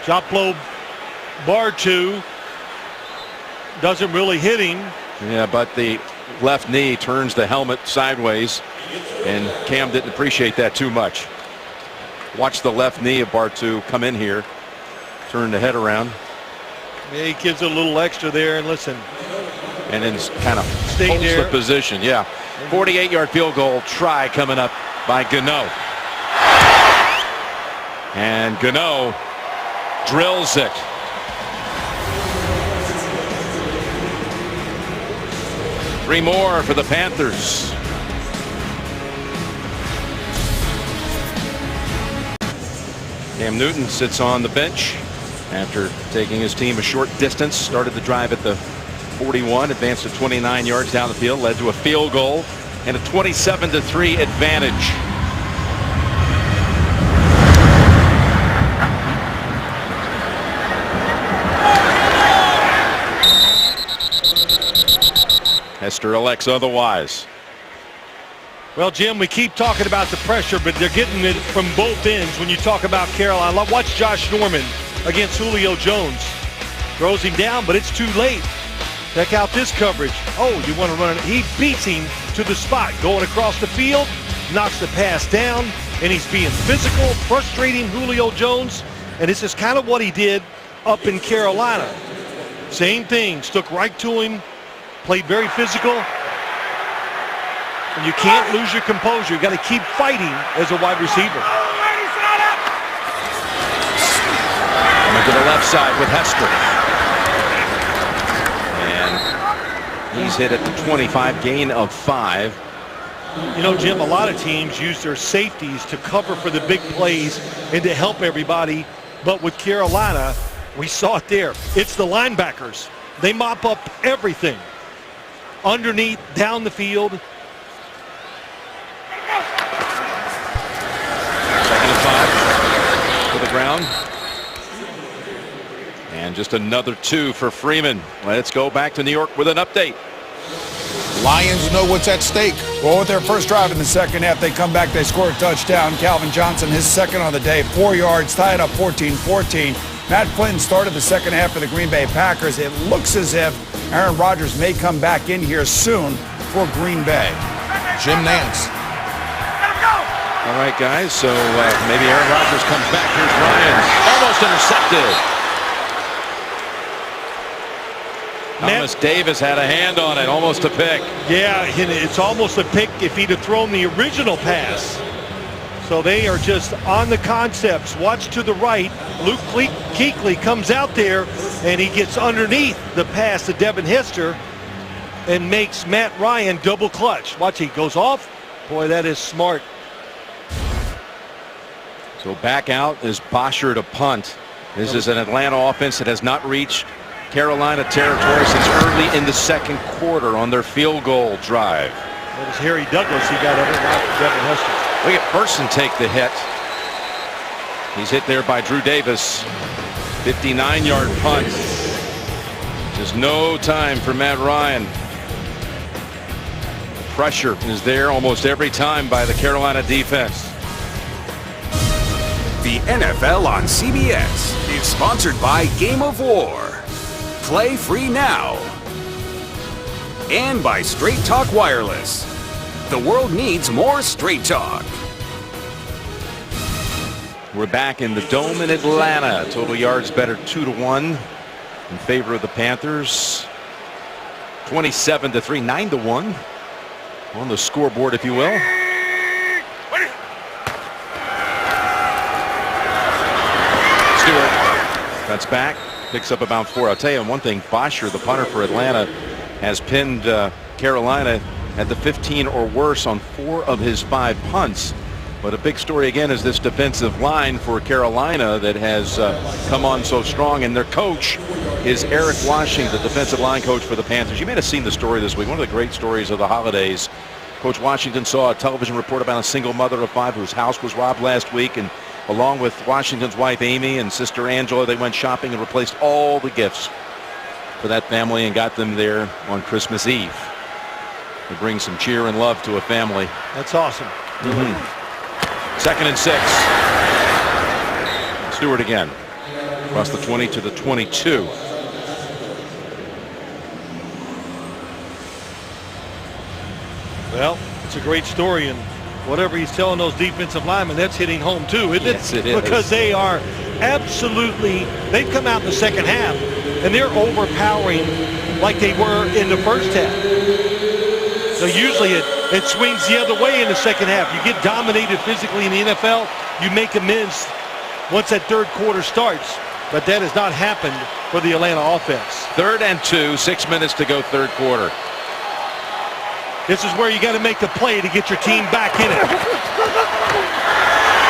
Joplo Bartu doesn't really hit him. Yeah, but the left knee turns the helmet sideways, and Cam didn't appreciate that too much. Watch the left knee of Bartu come in here, turn the head around. Yeah, he gives it a little extra there, and listen. And then kind of Stay holds there. the position. Yeah, 48-yard field goal try coming up by Gano. And Gano drills it. Three more for the Panthers. Cam Newton sits on the bench after taking his team a short distance. Started the drive at the 41, advanced to 29 yards down the field, led to a field goal and a 27-3 advantage. Hester elects otherwise. Well, Jim, we keep talking about the pressure, but they're getting it from both ends when you talk about Carolina. Watch Josh Norman against Julio Jones. Throws him down, but it's too late. Check out this coverage. Oh, you want to run it. He beats him to the spot. Going across the field, knocks the pass down, and he's being physical, frustrating Julio Jones. And this is kind of what he did up in Carolina. Same thing, stuck right to him, played very physical. And you can't lose your composure. You got to keep fighting as a wide receiver. Coming to the left side with Hester. And he's hit at the 25, gain of 5. You know, Jim, a lot of teams use their safeties to cover for the big plays and to help everybody. But with Carolina, we saw it there. It's the linebackers. They mop up everything. Underneath, down the field. 2nd and 5 to the ground. And just another 2 for Freeman. Let's go back to New York with an update. Lions know what's at stake. Well, with their first drive in the second half, they come back, they score a touchdown. Calvin Johnson, his second on the day, 4 yards, tied up 14-14. Matt Flynn started the second half for the Green Bay Packers. It looks as if Aaron Rodgers may come back in here soon for Green Bay. Jim Nance. All right, guys, so maybe Aaron Rodgers comes back. Here's Ryan, almost intercepted. Thomas Davis had a hand on it, almost a pick. Yeah, and it's almost a pick if he'd have thrown the original pass. So they are just on the concepts. Watch to the right. Luke Kuechly comes out there, and he gets underneath the pass to Devin Hester and makes Matt Ryan double clutch. Watch, he goes off. Boy, that is smart. So back out is Bosher to punt. This is an Atlanta offense that has not reached Carolina territory since early in the second quarter on their field goal drive. That was Harry Douglas. He got under Devin Hester. Look at Person take the hit. He's hit there by Drew Davis. 59-yard punt. Just no time for Matt Ryan. Pressure is there almost every time by the Carolina defense. The NFL on CBS is sponsored by Game of War. Play free now. And by Straight Talk Wireless. The world needs more Straight Talk. We're back in the Dome in Atlanta. Total yards better 2-1. in favor of the Panthers. 27-3, 9-1 on the scoreboard, if you will. Stewart cuts back, picks up about 4. I'll tell you one thing, Bosher, the punter for Atlanta, has pinned Carolina at the 15 or worse on 4 of his 5 punts. But a big story again is this defensive line for Carolina that has come on so strong, and their coach is Eric Washington, the defensive line coach for the Panthers. You may have seen the story this week, one of the great stories of the holidays. Coach Washington saw a television report about a single mother of 5 whose house was robbed last week, and along with Washington's wife Amy and sister Angela, they went shopping and replaced all the gifts for that family and got them there on Christmas Eve. It brings some cheer and love to a family. That's awesome. 2nd and 6. Stewart again. Across the 20 to the 22. Well, it's a great story, and whatever he's telling those defensive linemen, that's hitting home too, isn't it? Yes, it is. Because they are absolutely, they've come out in the second half, and they're overpowering like they were in the first half. So usually it swings the other way in the second half. You get dominated physically in the NFL, you make amends once that third quarter starts. But that has not happened for the Atlanta offense. 3rd and 2, 6 minutes to go, third quarter. This is where you got to make the play to get your team back in it.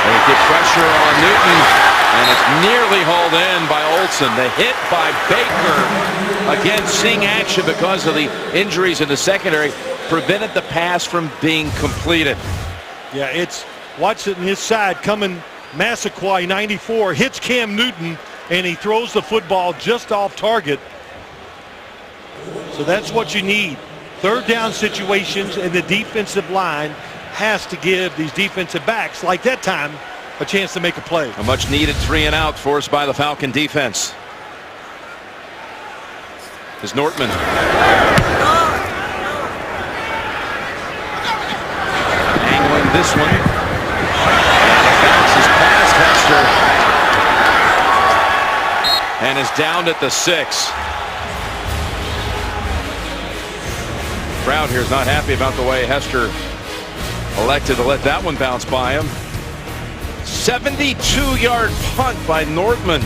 They get pressure on Newton, and it's nearly hauled in by Olsen. The hit by Baker, again seeing action because of the injuries in the secondary, prevented the pass from being completed. Yeah, it's, watch it on his side coming. Massaquoi, 94, hits Cam Newton, and he throws the football just off target. So that's what you need. Third down situations, and the defensive line has to give these defensive backs, like that time, a chance to make a play. A much needed 3 and out forced by the Falcon defense. Is Nortman. Angling this one. Bounces past Hester. And is down at the 6. Crowd here is not happy about the way Hester elected to let that one bounce by him. 72-yard punt by Nortman.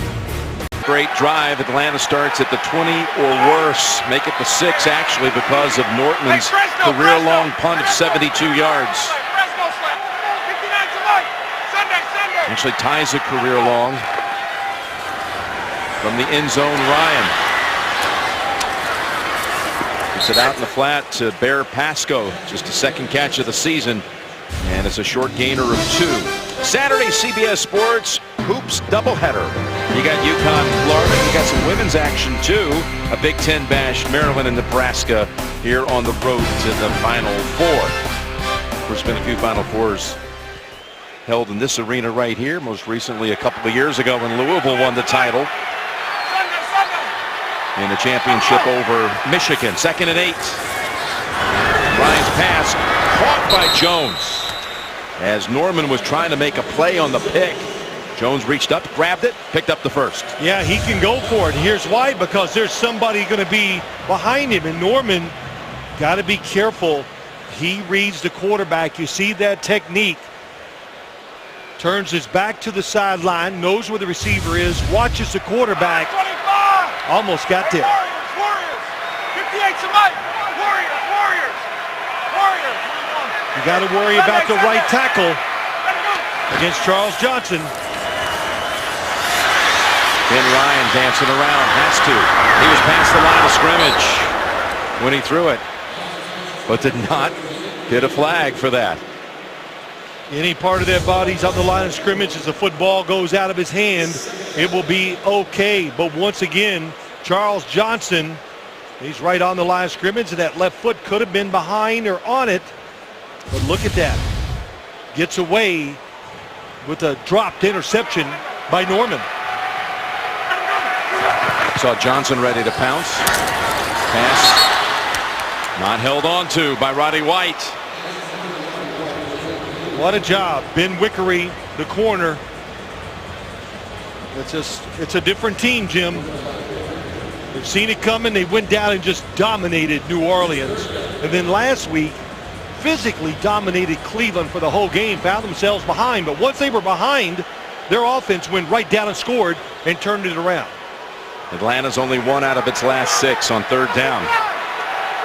Great drive. Atlanta starts at the 20 or worse. Make it the 6 actually because of Nortman's career-long punt of 72 yards. Actually ties a career-long from the end zone. Ryan. It out in the flat to Bear Pasco, just a 2nd catch of the season, and it's a short gainer of 2. Saturday CBS Sports Hoops doubleheader. You got UConn, Florida. You got some women's action too. A Big Ten bash, Maryland and Nebraska here on the road to the Final Four. There's been a few Final Fours held in this arena right here. Most recently a couple of years ago when Louisville won the title in the championship over Michigan. 2nd and 8. Ryan's pass caught by Jones. As Norman was trying to make a play on the pick, Jones reached up, grabbed it, picked up the 1st. Yeah, he can go for it. Here's why, because there's somebody going to be behind him, and Norman got to be careful. He reads the quarterback. You see that technique. Turns his back to the sideline, knows where the receiver is, watches the quarterback. Almost got there. Warriors. 58 to Mike. Warriors. You got to worry about the right tackle against Charles Johnson. Ben Ryan dancing around, has to. He was past the line of scrimmage when he threw it, but did not get a flag for that. Any part of their bodies on the line of scrimmage as the football goes out of his hand, it will be okay. But once again, Charles Johnson, he's right on the line of scrimmage, and that left foot could have been behind or on it. But look at that. Gets away with a dropped interception by Norman. Saw Johnson ready to pounce. Pass not held on to by Roddy White. What a job. Ben Wickery, the corner. It's a different team, Jim. They've seen it coming. They went down and just dominated New Orleans. And then last week, physically dominated Cleveland for the whole game, found themselves behind. But once they were behind, their offense went right down and scored and turned it around. Atlanta's only 1 out of its last 6 on 3rd down.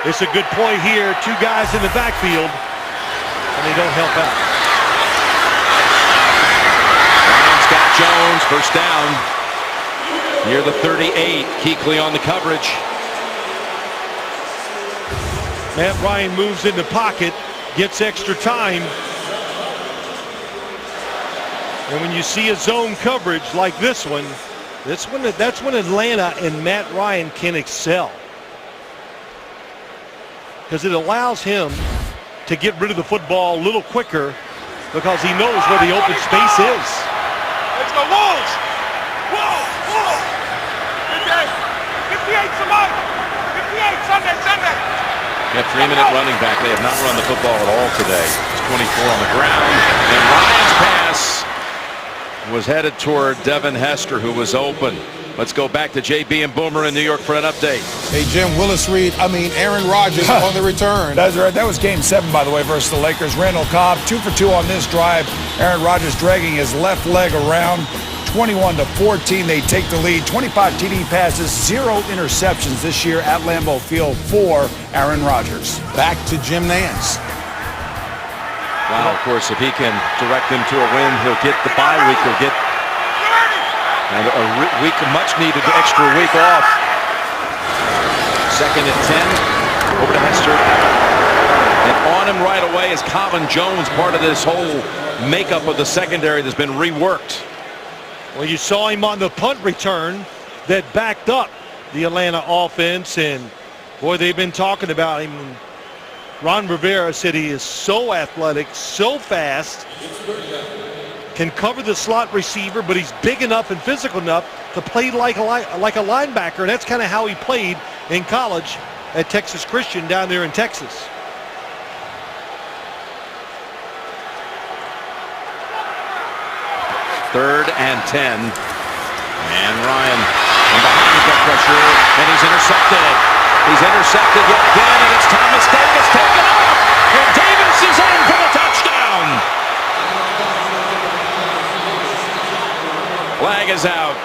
It's a good play here. 2 guys in the backfield, and they don't help out. Ryan's got Jones, 1st down. Near the 38, Kuechly on the coverage. Matt Ryan moves in the pocket, gets extra time. And when you see a zone coverage like this one, that's when Atlanta and Matt Ryan can excel. Because it allows him to get rid of the football a little quicker because he knows where the open space is. Let's go Wolves! Wolves! Wolves! 58 Sunday! 58 Sunday! They have 3-minute running back. They have not run the football at all today. It's 24 on the ground. And Ryan's pass was headed toward Devin Hester, who was open. Let's go back to JB and Boomer in New York for an update. Hey, Jim, Aaron Rodgers on the return. That's right. That was game 7, by the way, versus the Lakers. Randall Cobb, 2 for 2 on this drive. Aaron Rodgers dragging his left leg around. 21-14, they take the lead. 25 TD passes, 0 interceptions this year at Lambeau Field for Aaron Rodgers. Back to Jim Nance. Wow, of course, if he can direct them to a win, he'll get the bye week. He'll get a week, much-needed extra week off. 2nd and 10, over to Hester. And on him right away is Calvin Jones, part of this whole makeup of the secondary that's been reworked. Well, you saw him on the punt return that backed up the Atlanta offense, and boy, they've been talking about him. Ron Rivera said he is so athletic, so fast, can cover the slot receiver, but he's big enough and physical enough to play like a linebacker, and that's kind of how he played in college at Texas Christian down there in Texas. Third and 10. And Ryan from behind got pressure, and he's intercepted. He's intercepted yet again, and it's Thomas Davis taken off. And Davis is in for the touchdown. Flag is out.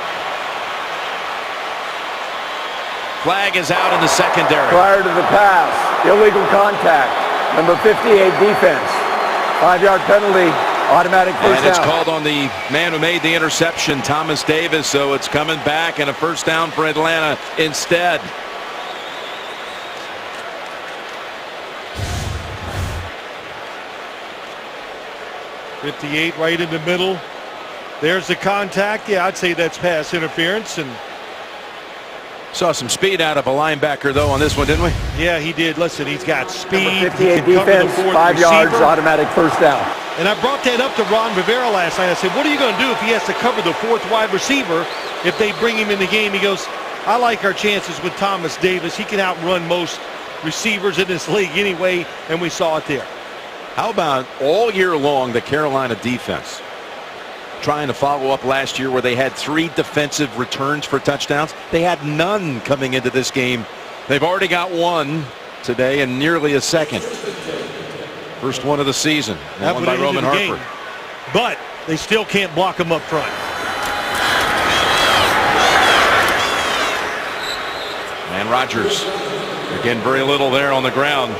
Flag is out in the secondary. Prior to the pass, illegal contact. Number 58 defense. 5-yard penalty. Automatic first and it's down. called on the man who made the interception, Thomas Davis, so it's coming back and a 1st down for Atlanta instead. .58 right in the middle. There's the contact. Yeah, I'd say that's pass interference. And saw some speed out of a linebacker, though, on this one, didn't we? Yeah, he did. Listen, he's got speed. Number 58 defense, 5 yards, automatic first down. And I brought that up to Ron Rivera last night. I said, what are you going to do if he has to cover the 4th wide receiver if they bring him in the game? He goes, I like our chances with Thomas Davis. He can outrun most receivers in this league anyway, and we saw it there. How about all year long the Carolina defense trying to follow up last year where they had 3 defensive returns for touchdowns? They had none coming into this game. They've already got 1 today and nearly a 2nd. First one of the season. That one by Roman Harper. But they still can't block him up front. And Rodgers, again, very little there on the ground.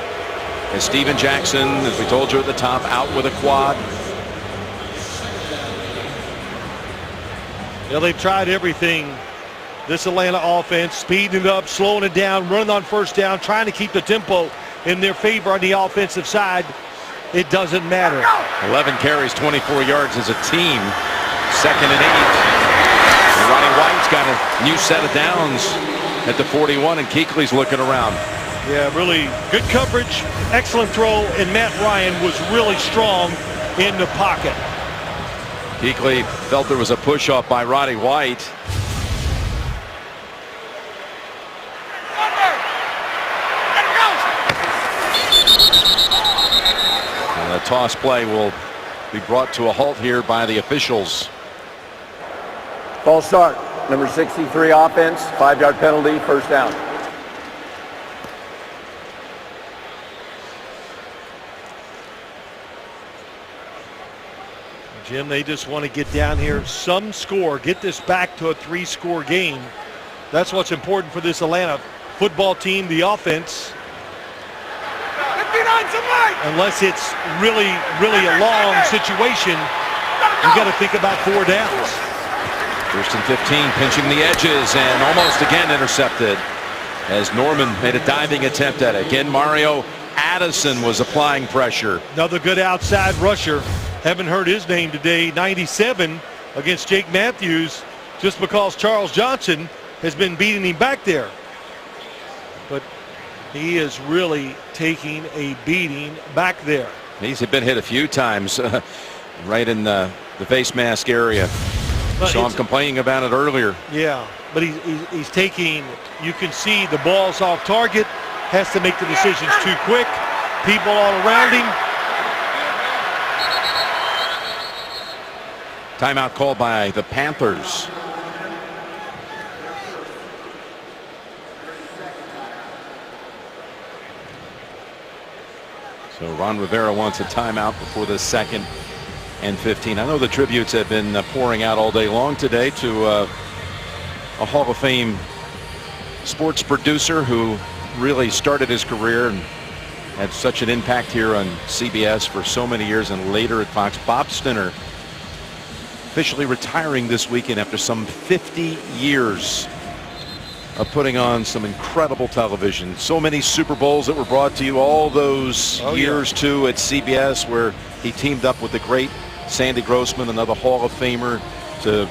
And Steven Jackson, as we told you at the top, out with a quad. Yeah, they've tried everything. This Atlanta offense, speeding it up, slowing it down, running on 1st down, trying to keep the tempo in their favor on the offensive side. It doesn't matter. 11 carries, 24 yards as a team. 2nd and 8. And Roddy White's got a new set of downs at the 41, and Kuechly's looking around. Yeah, really good coverage, excellent throw, and Matt Ryan was really strong in the pocket. Kuechly felt there was a push-off by Roddy White. And the toss play will be brought to a halt here by the officials. False start. Number 63 offense, 5-yard penalty, first down. Jim, they just want to get down here, some score, get this back to a 3-score game. That's what's important for this Atlanta football team, the offense. Unless it's really a long situation, you got to think about 4 downs. First and 15, pinching the edges, and almost again intercepted as Norman made a diving attempt at it. Again, Mario Addison was applying pressure. Another good outside rusher. Haven't heard his name today. 97 against Jake Matthews, just because Charles Johnson has been beating him back there. But he is really taking a beating back there. He's been hit a few times right in the face mask area. Saw him complaining about it earlier. Yeah, but he's taking, you can see the ball's off target, has to make the decisions too quick. People all around him. Timeout called by the Panthers. So Ron Rivera wants a timeout before the 2nd and 15. I know the tributes have been pouring out all day long today to a Hall of Fame sports producer who really started his career and had such an impact here on CBS for so many years and later at Fox. Bob Stinner officially retiring this weekend after some 50 years of putting on some incredible television. So many Super Bowls that were brought to you, all those years too at CBS, where he teamed up with the great Sandy Grossman, another Hall of Famer, to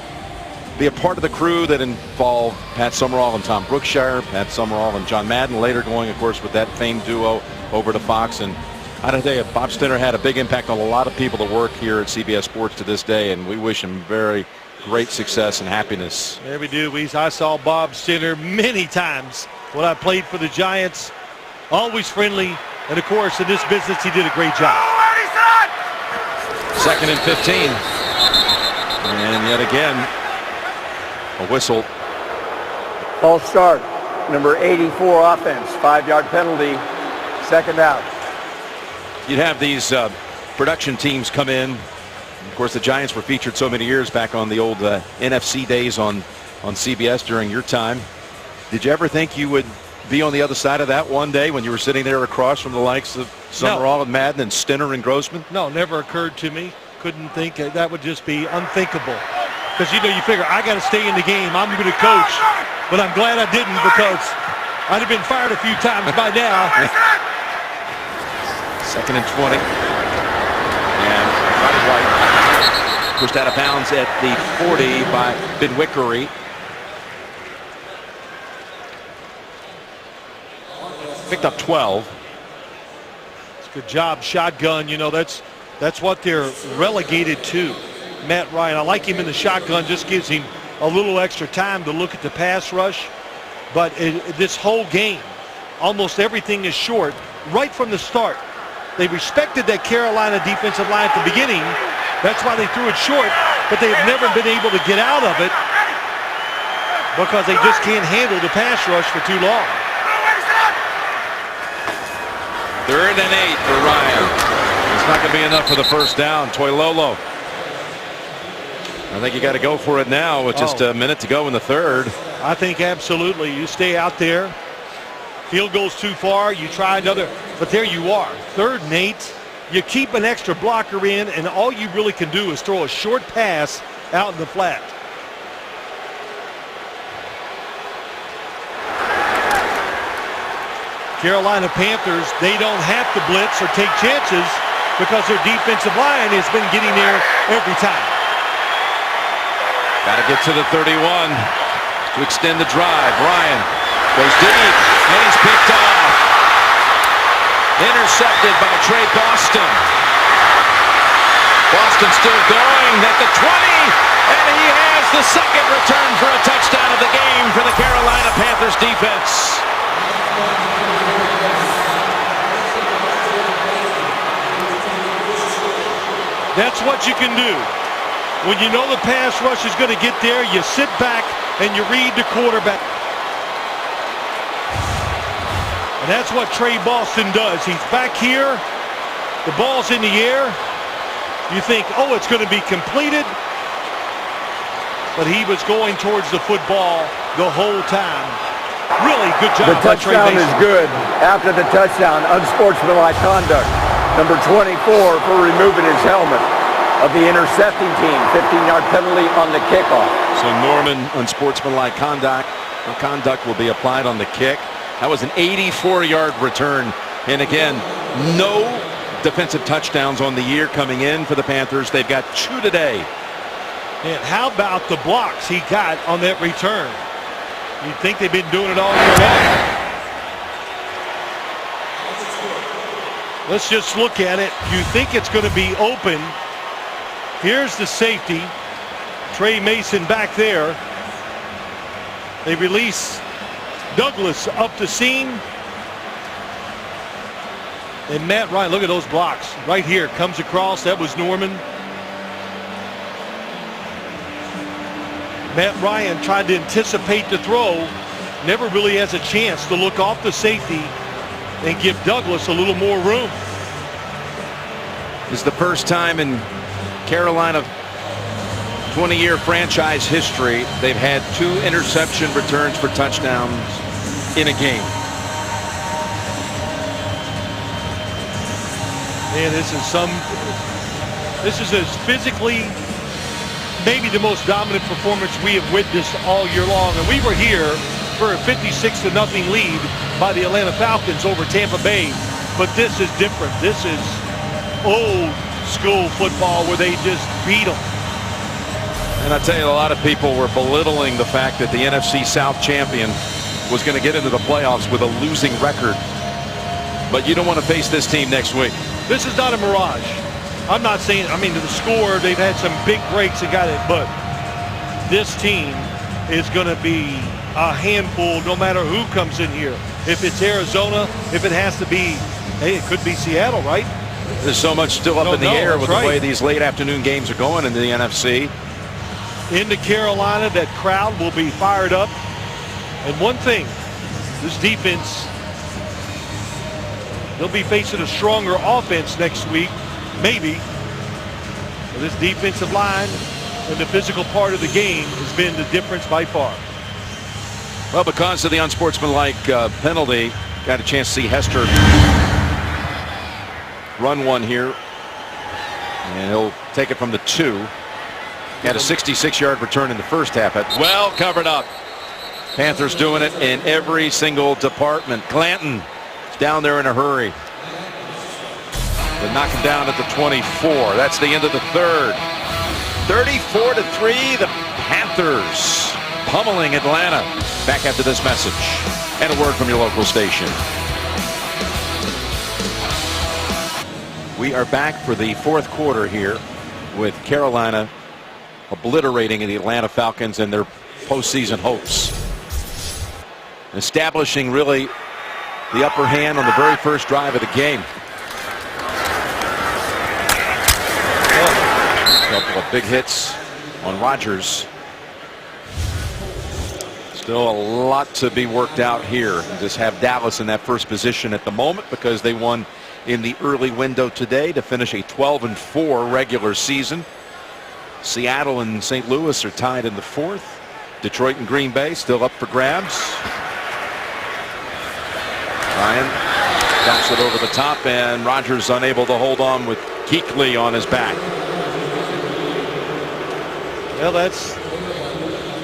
be a part of the crew that involved Pat Summerall and Tom Brookshire, Pat Summerall and John Madden, later going, of course, with that famed duo over to Fox. And I gotta tell you, Bob Stinner had a big impact on a lot of people that work here at CBS Sports to this day, and we wish him very great success and happiness. There we do. I saw Bob Stinner many times when I played for the Giants. Always friendly, and of course, in this business, he did a great job. 2nd and 15. And yet again, a whistle. False start. Number 84 offense, 5-yard penalty, second down. You'd have these production teams come in. Of course, the Giants were featured so many years back on the old NFC days on CBS during your time. Did you ever think you would be on the other side of that one day when you were sitting there across from the likes of Summerall and Madden and Stinner and Grossman? No, never occurred to me. Couldn't think that would just be unthinkable. Because, you figure, I got to stay in the game. I'm going to coach. But I'm glad I didn't, because I'd have been fired a few times by now. 2nd and 20. And Roddy White pushed out of bounds at the 40 by Ben Wickery. Picked up 12. It's a good job. Shotgun, that's what they're relegated to. Matt Ryan, I like him in the shotgun, just gives him a little extra time to look at the pass rush. But this whole game, almost everything is short right from the start. They respected that Carolina defensive line at the beginning. That's why they threw it short, but they've never been able to get out of it because they just can't handle the pass rush for too long. 3rd and 8 for Ryan. It's not going to be enough for the first down. Toilolo. I think you got to go for it now with just a minute to go in the 3rd. I think absolutely. You stay out there. Field goes too far. You try another. But there you are. 3rd and 8. You keep an extra blocker in, and all you really can do is throw a short pass out in the flat. Carolina Panthers, they don't have to blitz or take chances because their defensive line has been getting there every time. Got to get to the 31 to extend the drive. Ryan goes deep, and he's picked off. Intercepted by Trey Boston. Boston still going at the 20, and he has the second return for a touchdown of the game for the Carolina Panthers defense. That's what you can do. When you know the pass rush is going to get there, you sit back and you read the quarterback. And that's what Trey Boston does. He's back here. The ball's in the air. You think, oh, it's going to be completed. But he was going towards the football the whole time. Really good job. The touchdown is good. After the touchdown, unsportsmanlike conduct. Number 24 for removing his helmet of the intercepting team. 15-yard penalty on the kickoff. So Norman, unsportsmanlike conduct will be applied on the kick. That was an 84-yard return. And again, no defensive touchdowns on the year coming in for the Panthers. They've got 2 today. And how about the blocks he got on that return? You'd think they've been doing it all year long. Let's just look at it. You think it's going to be open. Here's the safety. Trey Mason back there. They release Douglas up the seam. And Matt Ryan, look at those blocks. Right here, comes across. That was Norman. Matt Ryan tried to anticipate the throw. Never really has a chance to look off the safety and give Douglas a little more room. This is the first time in Carolina 20-year franchise history they've had 2 interception returns for touchdowns in a game. Man, this is as physically, maybe the most dominant performance we have witnessed all year long. And we were here for a 56-0 lead by the Atlanta Falcons over Tampa Bay. But this is different. This is old school football where they just beat them. And I tell you, a lot of people were belittling the fact that the NFC South champion was going to get into the playoffs with a losing record. But you don't want to face this team next week. This is not a mirage. I'm not saying, I mean, to the score, they've had some big breaks and got it, but this team is going to be a handful no matter who comes in here. If it's Arizona, if it has to be, hey, it could be Seattle, right? There's so much still up in the air with the way these late afternoon games are going in the NFC. Into Carolina, that crowd will be fired up. And one thing, this defense, they'll be facing a stronger offense next week, maybe. But this defensive line and the physical part of the game has been the difference by far. Well, because of the unsportsmanlike penalty, got a chance to see Hester run one here. And he'll take it from the 2. Had a 66-yard return in the first half. Well covered up. Panthers doing it in every single department. Clanton is down there in a hurry. They knock him down at the 24. That's the end of the third. 34-3, the Panthers pummeling Atlanta. Back after this message and a word from your local station. We are back for the 4th quarter here with Carolina obliterating the Atlanta Falcons and their postseason hopes. Establishing really the upper hand on the very first drive of the game. A couple of big hits on Rodgers. Still a lot to be worked out here. Just have Dallas in that first position at the moment because they won in the early window today to finish a 12-4 regular season. Seattle and St. Louis are tied in the 4th. Detroit and Green Bay still up for grabs. Ryan dumps it over the top, and Rodgers unable to hold on with Kuechly on his back. Well, that's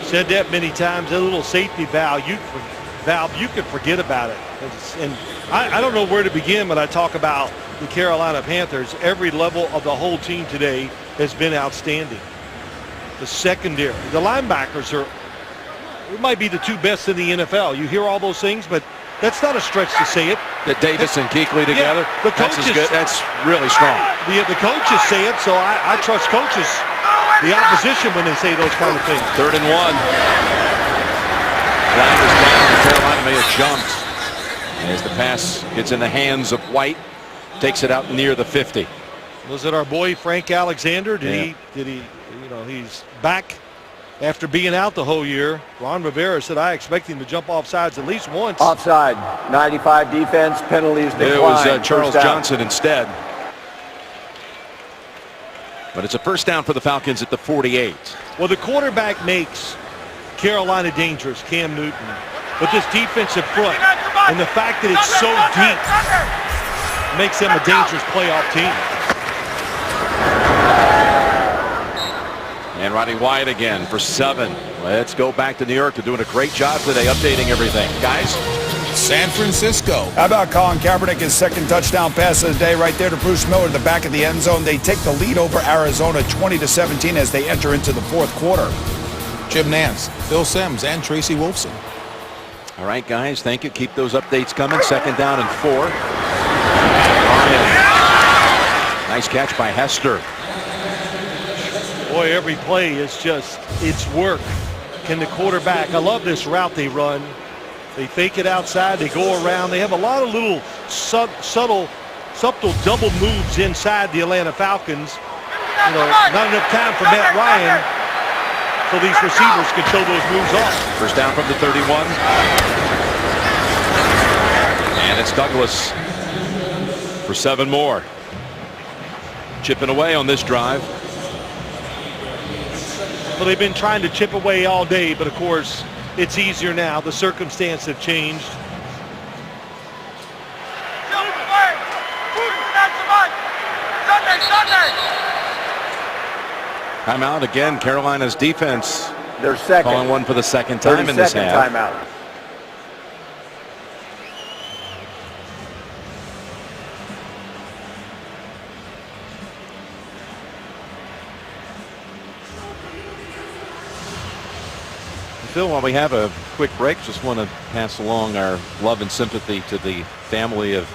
said that many times. A little safety valve, you could forget about it. And I don't know where to begin when I talk about the Carolina Panthers. Every level of the whole team today has been outstanding. The secondary, the linebackers it might be the 2 best in the NFL. You hear all those things, but that's not a stretch to say it. That Davis and Kuechly together, yeah, the coaches, that's good. That's really strong. The coaches say it, so I trust coaches, the opposition, when they say those kind of things. 3rd and 1. Flag is down. Carolina may have jumped as the pass gets in the hands of White. Takes it out near the 50. Was it our boy Frank Alexander? Did he? You know, he's back After being out the whole year, Ron Rivera said, I expect him to jump off sides at least once. Offside. 95 defense. Penalties declined. It was Charles Johnson instead. But it's a first down for the Falcons at the 48. Well, the quarterback makes Carolina dangerous, Cam Newton. But this defensive front and the fact that it's so deep makes them a dangerous playoff team. And Roddy White again for 7. Let's go back to New York. They're doing a great job today updating everything. Guys? San Francisco. How about Colin Kaepernick, his second touchdown pass of the day right there to Bruce Miller, the back of the end zone. They take the lead over Arizona 20-17 as they enter into the fourth quarter. Jim Nance, Phil Simms, and Tracy Wolfson. All right, guys, thank you. Keep those updates coming. Second down and 4. Nice catch by Hester. Boy, every play is just, it's work. Can the quarterback, I love this route they run. They fake it outside, they go around. They have a lot of little subtle double moves inside the Atlanta Falcons. You know, not enough time for Matt Ryan, so these receivers can show those moves off. First down from the 31. And it's Douglas for 7 more. Chipping away on this drive. Well, they've been trying to chip away all day, but of course, it's easier now. The circumstances have changed. Timeout again. Carolina's defense. Their second. Calling one for the second time in this half. Timeout. Phil, while we have a quick break, just want to pass along our love and sympathy to the family of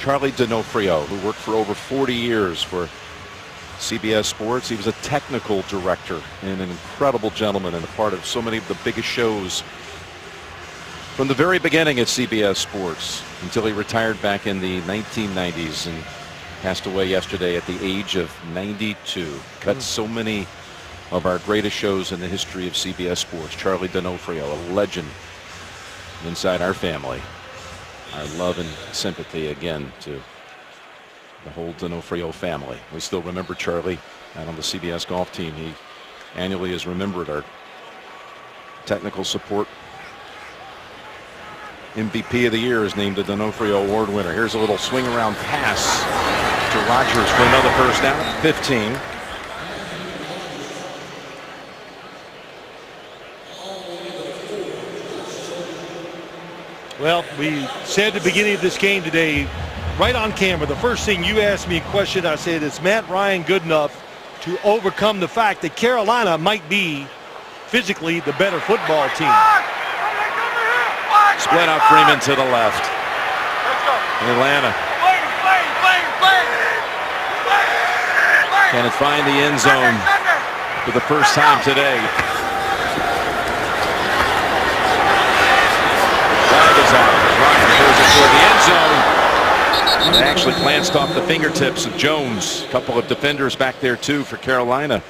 Charlie D'Onofrio, who worked for over 40 years for CBS Sports. He was a technical director and an incredible gentleman and a part of so many of the biggest shows from the very beginning at CBS Sports until he retired back in the 1990s and passed away yesterday at the age of 92. Cut so many of our greatest shows in the history of CBS Sports. Charlie D'Onofrio, a legend inside our family. Our love and sympathy again to the whole D'Onofrio family. We still remember Charlie out on the CBS golf team. He annually is remembered. Our technical support MVP of the year is named the D'Onofrio Award winner. Here's a little swing around pass to Rodgers for another first down. 15. Well, we said at the beginning of this game today, right on camera, the first thing you asked me a question, I said, is Matt Ryan good enough to overcome the fact that Carolina might be physically the better football team? Split out Freeman to the left. Atlanta. Can it find the end zone for the first time today? Ryan throws it toward the end zone. It actually glanced off the fingertips of Jones. A couple of defenders back there too for Carolina.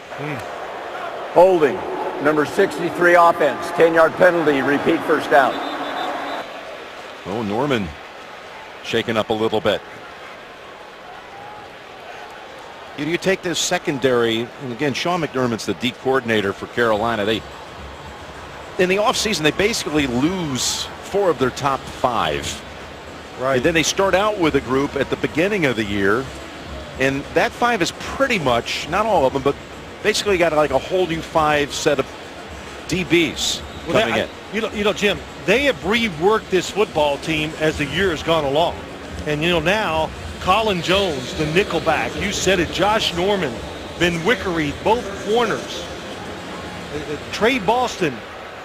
Holding. Number 63 offense. 10-yard penalty. Repeat first down. Oh, Norman shaken up a little bit. You take this secondary, and again, Sean McDermott's the D coordinator for Carolina. In the offseason, they basically lose 4 of their top 5. Right. And then they start out with a group at the beginning of the year, and that 5 is pretty much, not all of them, but basically got like a whole new 5 set of DBs coming in. You know, Jim, they have reworked this football team as the year has gone along. And, now Colin Jones, the nickelback, you said it, Josh Norman, Ben Wickery, both corners. Trey Boston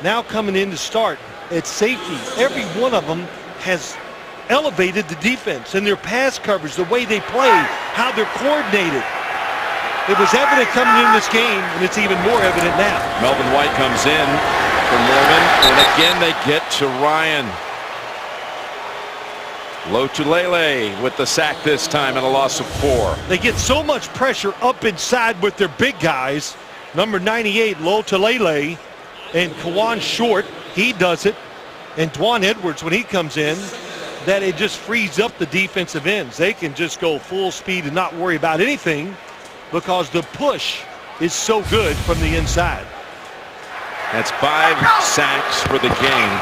now coming in to start at safety. Every one of them has elevated the defense and their pass coverage, the way they play, how they're coordinated. It was evident coming in this game, and it's even more evident now. Melvin White comes in for Norman, and again they get to Ryan. Lotulelei with the sack this time and a loss of 4. They get so much pressure up inside with their big guys Number 98, Lotulelei, and Kawan Short, he does it. And Dwan Edwards, when he comes in, that it just frees up the defensive ends. They can just go full speed and not worry about anything because the push is so good from the inside. That's 5 sacks for the game.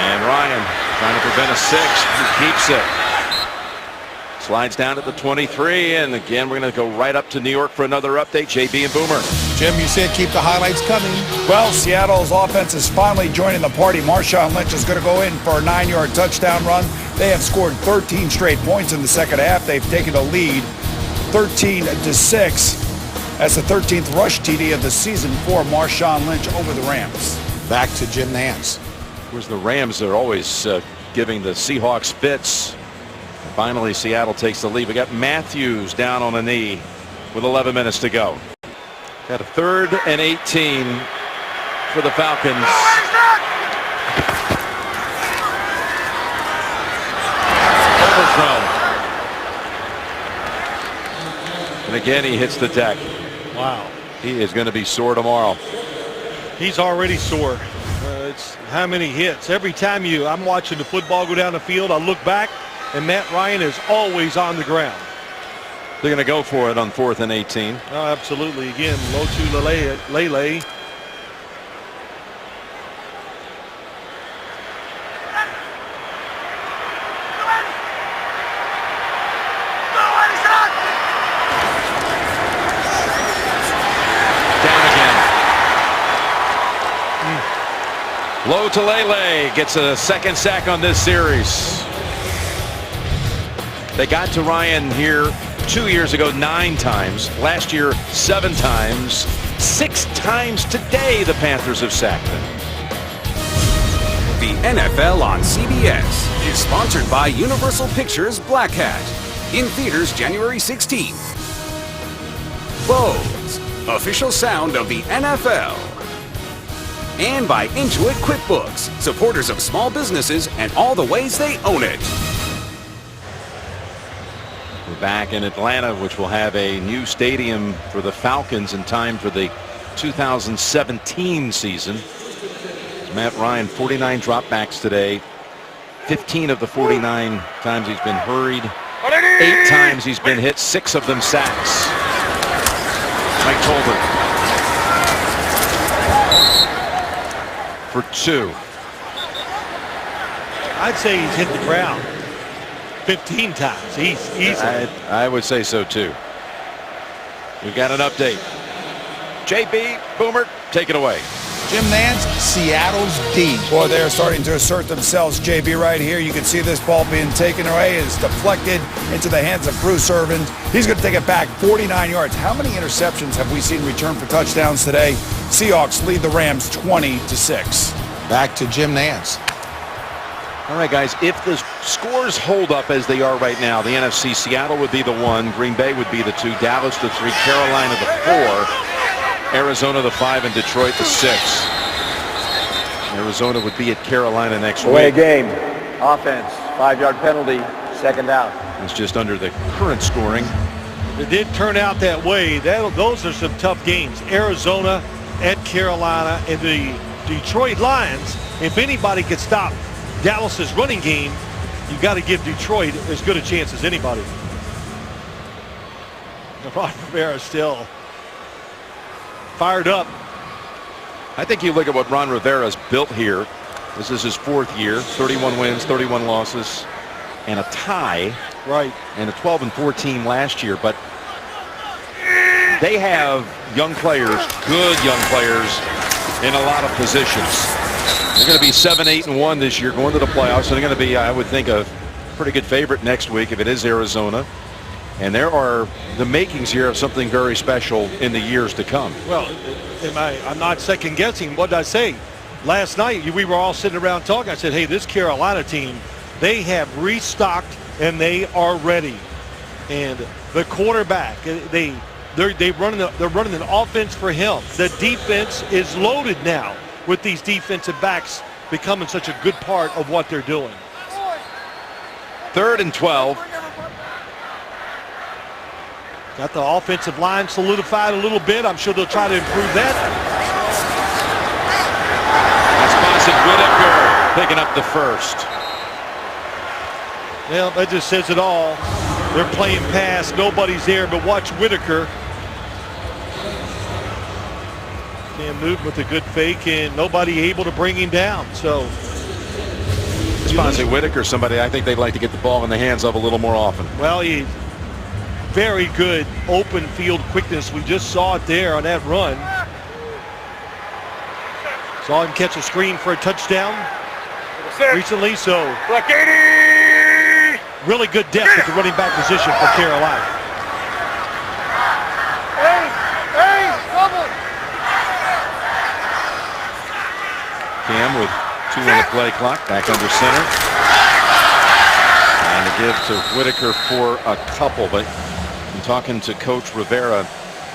And Ryan trying to prevent a 6th. He keeps it. Slides down to the 23, and again we're going to go right up to New York for another update. JB and Boomer. Jim, you said keep the highlights coming. Well, Seattle's offense is finally joining the party. Marshawn Lynch is going to go in for a 9-yard touchdown run. They have scored 13 straight points in the second half. They've taken a lead 13-6. That's the 13th rush TD of the season for Marshawn Lynch over the Rams. Back to Jim Nantz. Where's the Rams? They're always giving the Seahawks fits. Finally, Seattle takes the lead. We got Matthews down on a knee with 11 minutes to go. Got a 3rd and 18 for the Falcons. Overthrown. And again, he hits the deck. Wow. He is going to be sore tomorrow. He's already sore. It's how many hits. Every time I'm watching the football go down the field, I look back, and Matt Ryan is always on the ground. They're going to go for it on 4th and 18. Oh, absolutely. Again, Lotulelei. Lotulelei gets a 2nd sack on this series. They got to Ryan here 2 years ago 9 times. Last year 7 times. 6 times today the Panthers have sacked them. The NFL on CBS is sponsored by Universal Pictures Black Hat. In theaters January 16th. Bose, official sound of the NFL. And by Intuit QuickBooks, supporters of small businesses and all the ways they own it. We're back in Atlanta, which will have a new stadium for the Falcons in time for the 2017 season. Matt Ryan, 49 dropbacks today. 15 of the 49 times he's been hurried. 8 times he's been hit, 6 of them sacks. Mike Tolbert for 2. I'd say he's hit the ground 15 times. Easily. I would say so too. We've got an update. JB, Boomer, take it away. Jim Nantz, Seattle's D. Boy, they're starting to assert themselves. JB right here. You can see this ball being taken away. It's deflected into the hands of Bruce Irvin. He's going to take it back 49 yards. How many interceptions have we seen return for touchdowns today? Seahawks lead the Rams 20-6. Back to Jim Nantz. All right, guys, if the scores hold up as they are right now, the NFC, Seattle would be the 1, Green Bay would be the 2, Dallas the 3, Carolina the 4, Arizona the 5, and Detroit the 6. Arizona would be at Carolina next week. Away game. Offense. 5-yard penalty. 2nd down. It's just under the current scoring. It did turn out that way. Those are some tough games. Arizona at Carolina and the Detroit Lions. If anybody could stop Dallas's running game, you got to give Detroit as good a chance as anybody. Ron Rivera still fired up. I think you look at what Ron Rivera's built here. This is his 4th year, 31 wins, 31 losses, and a tie. Right. And a 12-14 last year. But they have young players, good young players, in a lot of positions. They're going to be 7-8-1 this year, going to the playoffs. And they're going to be, I would think, a pretty good favorite next week if it is Arizona. And there are the makings here of something very special in the years to come. Well, I'm not second guessing. What did I say? Last night, we were all sitting around talking. I said, hey, this Carolina team, they have restocked and they are ready. And the quarterback, they're running an offense for him. The defense is loaded now with these defensive backs becoming such a good part of what they're doing. 3rd and 12. Got the offensive line solidified a little bit. I'm sure they'll try to improve that. That's Whitaker picking up the first. Well, that just says it all. They're playing pass. Nobody's there, but watch Whitaker. Cam Newton with a good fake, and nobody able to bring him down. So, Whitaker, somebody I think they'd like to get the ball in the hands of a little more often. Well, he very good open field quickness. We just saw it there on that run. Saw him catch a screen for a touchdown recently. So, really good depth at the running back position for Carolina. Cam with 2 on the play clock, back under center. And to give to Whitaker for a couple, but I'm talking to Coach Rivera.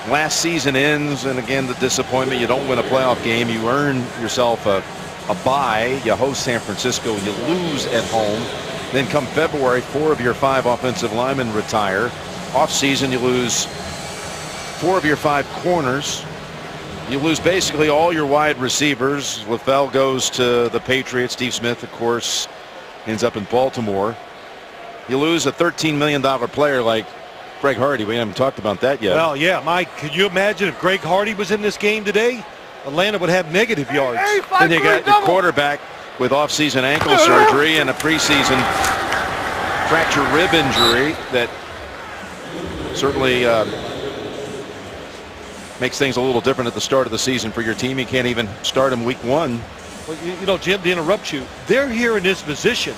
Last season ends, and again, the disappointment. You don't win a playoff game. You earn yourself a bye. You host San Francisco. You lose at home. Then come February, 4 of your 5 offensive linemen retire. Off season, you lose 4 of your 5 corners. You lose basically all your wide receivers. LaFell goes to the Patriots. Steve Smith, of course, ends up in Baltimore. You lose a $13 million player like Greg Hardy. We haven't talked about that yet. Well, yeah, Mike, could you imagine if Greg Hardy was in this game today? Atlanta would have negative yards. Then you got the quarterback with off-season ankle surgery and a preseason fracture rib injury that certainly makes things a little different at the start of the season for your team. You can't even start him week 1. Well, you know, Jim, to interrupt you, they're here in this position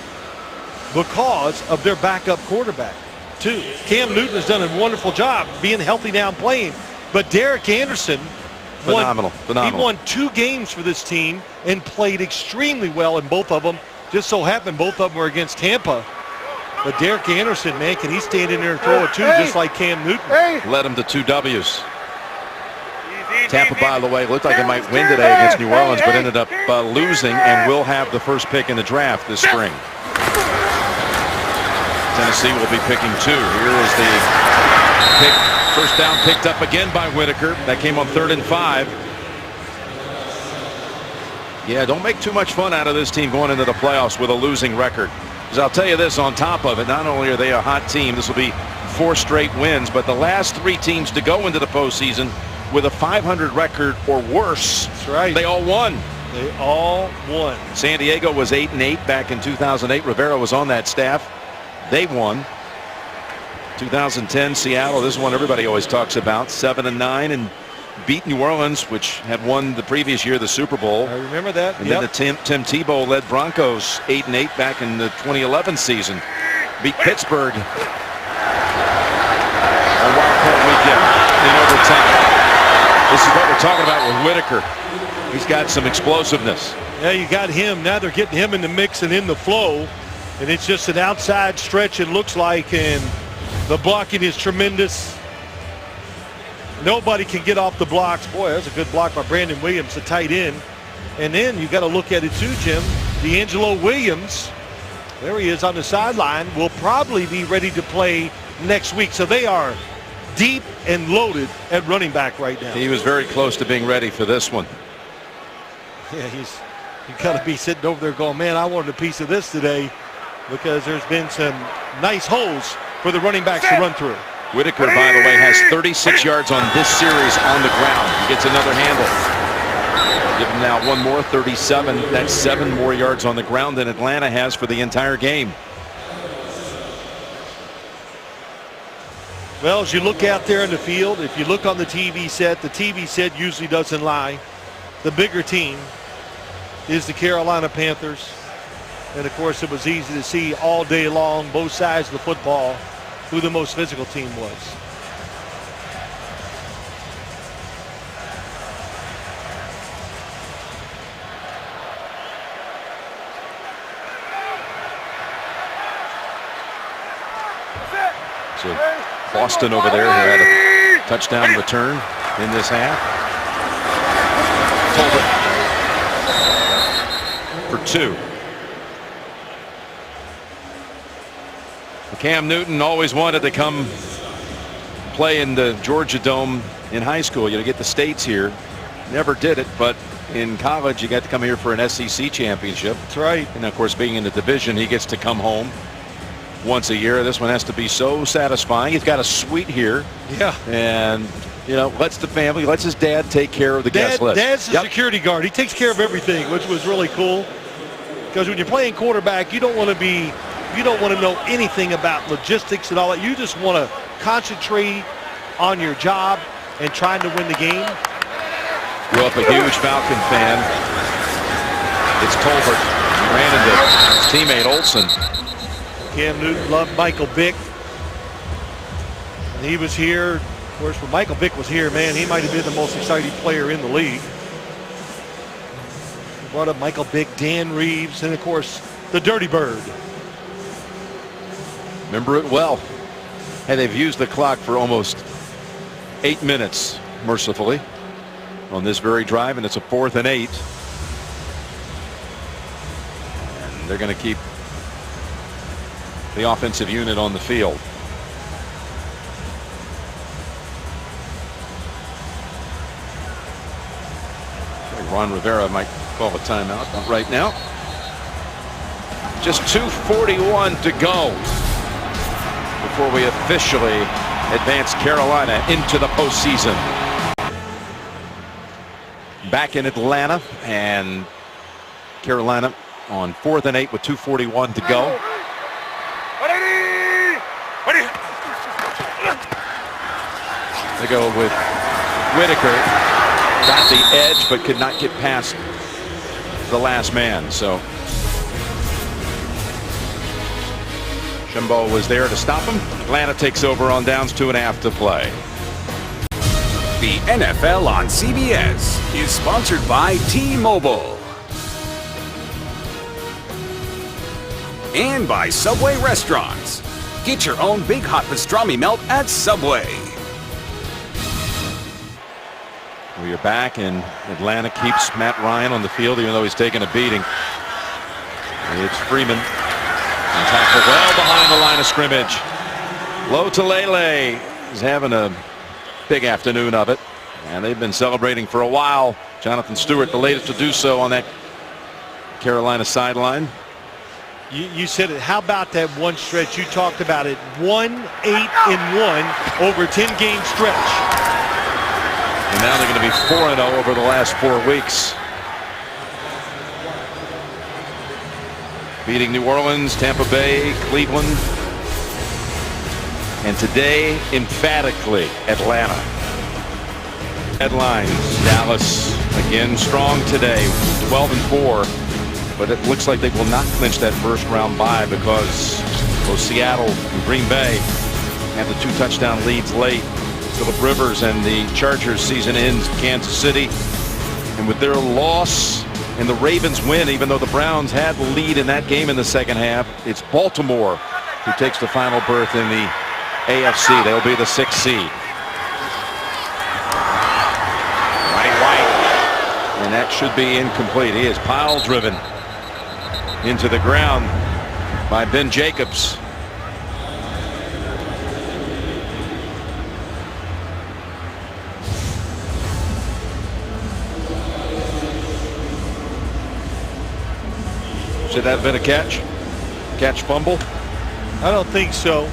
because of their backup quarterback, too. Cam Newton has done a wonderful job being healthy now and playing, but Derek Anderson Phenomenal. He won 2 games for this team and played extremely well in both of them. Just so happened both of them were against Tampa. But Derek Anderson, man, can he stand in there and throw it too, just like Cam Newton? Led him to 2 W's. Tampa, by the way, looked like it might win today against New Orleans, but ended up losing and will have the first pick in the draft this spring. Tennessee will be picking 2. Here is the pick. First down picked up again by Whitaker. That came on 3rd and 5. Yeah, don't make too much fun out of this team going into the playoffs with a losing record. Because I'll tell you this, on top of it, not only are they a hot team, this will be 4 straight wins, but the last 3 teams to go into the postseason with a 500 record or worse, that's right, they all won. They all won. San Diego was 8-8 back in 2008. Rivera was on that staff. They won. 2010 Seattle, this is one everybody always talks about, 7-9, and beat New Orleans, which had won the previous year the Super Bowl. I remember that. And then the Tim Tebow led Broncos 8-8 back in the 2011 season. Beat Pittsburgh on Wildcard Weekend in overtime. This is what we're talking about with Whitaker. He's got some explosiveness. Yeah, you got him. Now they're getting him in the mix and in the flow. And it's just an outside stretch, it looks like, and the blocking is tremendous. Nobody can get off the blocks. Boy, that's a good block by Brandon Williams, the tight end. And then you got to look at it too, Jim. D'Angelo Williams, there he is on the sideline, will probably be ready to play next week. So they are deep and loaded at running back right now. He was very close to being ready for this one. Yeah, you got to be sitting over there going, man, I wanted a piece of this today, because there's been some nice holes for the running backs to run through. Whitaker, by the way, has 36 yards on this series on the ground. He gets another handle. Give him now one more, 37. That's 7 more yards on the ground than Atlanta has for the entire game. Well, as you look out there in the field, if you look on the TV set usually doesn't lie. The bigger team is the Carolina Panthers. And, of course, it was easy to see all day long, both sides of the football, who the most physical team was. So Boston over there, who had a touchdown return in this half. Tolbert for 2. Cam Newton always wanted to come play in the Georgia Dome in high school. You get the states here. Never did it, but in college you got to come here for an SEC championship. That's right. And of course, being in the division, he gets to come home once a year. This one has to be so satisfying. He's got a suite here. Yeah. And lets the family, lets his dad take care of the guest list. Dad's the security guard. He takes care of everything, which was really cool. Because when you're playing quarterback, you don't want to know anything about logistics and all that. You just want to concentrate on your job and trying to win the game. Grew up a huge Falcon fan. It's Tolbert. He ran into his teammate Olsen. Cam Newton loved Michael Vick. And he was here. Of course, when Michael Vick was here, man, he might have been the most exciting player in the league. He brought up Michael Vick, Dan Reeves, and of course, the Dirty Bird. Remember it well. Hey, they've used the clock for almost 8 minutes, mercifully, on this very drive, and it's a 4th and 8. And they're going to keep the offensive unit on the field. Ron Rivera might call a timeout right now. Just 2:41 to go before we officially advance Carolina into the postseason. Back in Atlanta, and Carolina on 4th and 8 with 2:41 to go. They go with Whitaker. Got the edge, but could not get past the last man. So Jimbo was there to stop him. Atlanta takes over on downs, 2.5 to play. The NFL on CBS is sponsored by T-Mobile and by Subway Restaurants. Get your own big hot pastrami melt at Subway. We are back, and Atlanta keeps Matt Ryan on the field, even though he's taking a beating. It's Freeman. And tackle well behind the line of scrimmage. Low to Lele. He's having a big afternoon of it. And they've been celebrating for a while. Jonathan Stewart, the latest to do so on that Carolina sideline. You said it. How about that one stretch? You talked about it. 1-8-1 over a 10-game stretch. And now they're going to be 4-0 over the last 4 weeks. Beating New Orleans, Tampa Bay, Cleveland, and today, emphatically, Atlanta. Headlines: Dallas again strong today, 12-4, but it looks like they will not clinch that first-round bye because both Seattle and Green Bay have the 2 touchdown leads late. Phillip Rivers and the Chargers season ends Kansas City, and with their loss and the Ravens win, even though the Browns had the lead in that game in the second half, it's Baltimore who takes the final berth in the AFC. They'll be the 6th seed. Right, and that should be incomplete. He is pile driven into the ground by Ben Jacobs. Should that have been a catch? Catch fumble? I don't think so.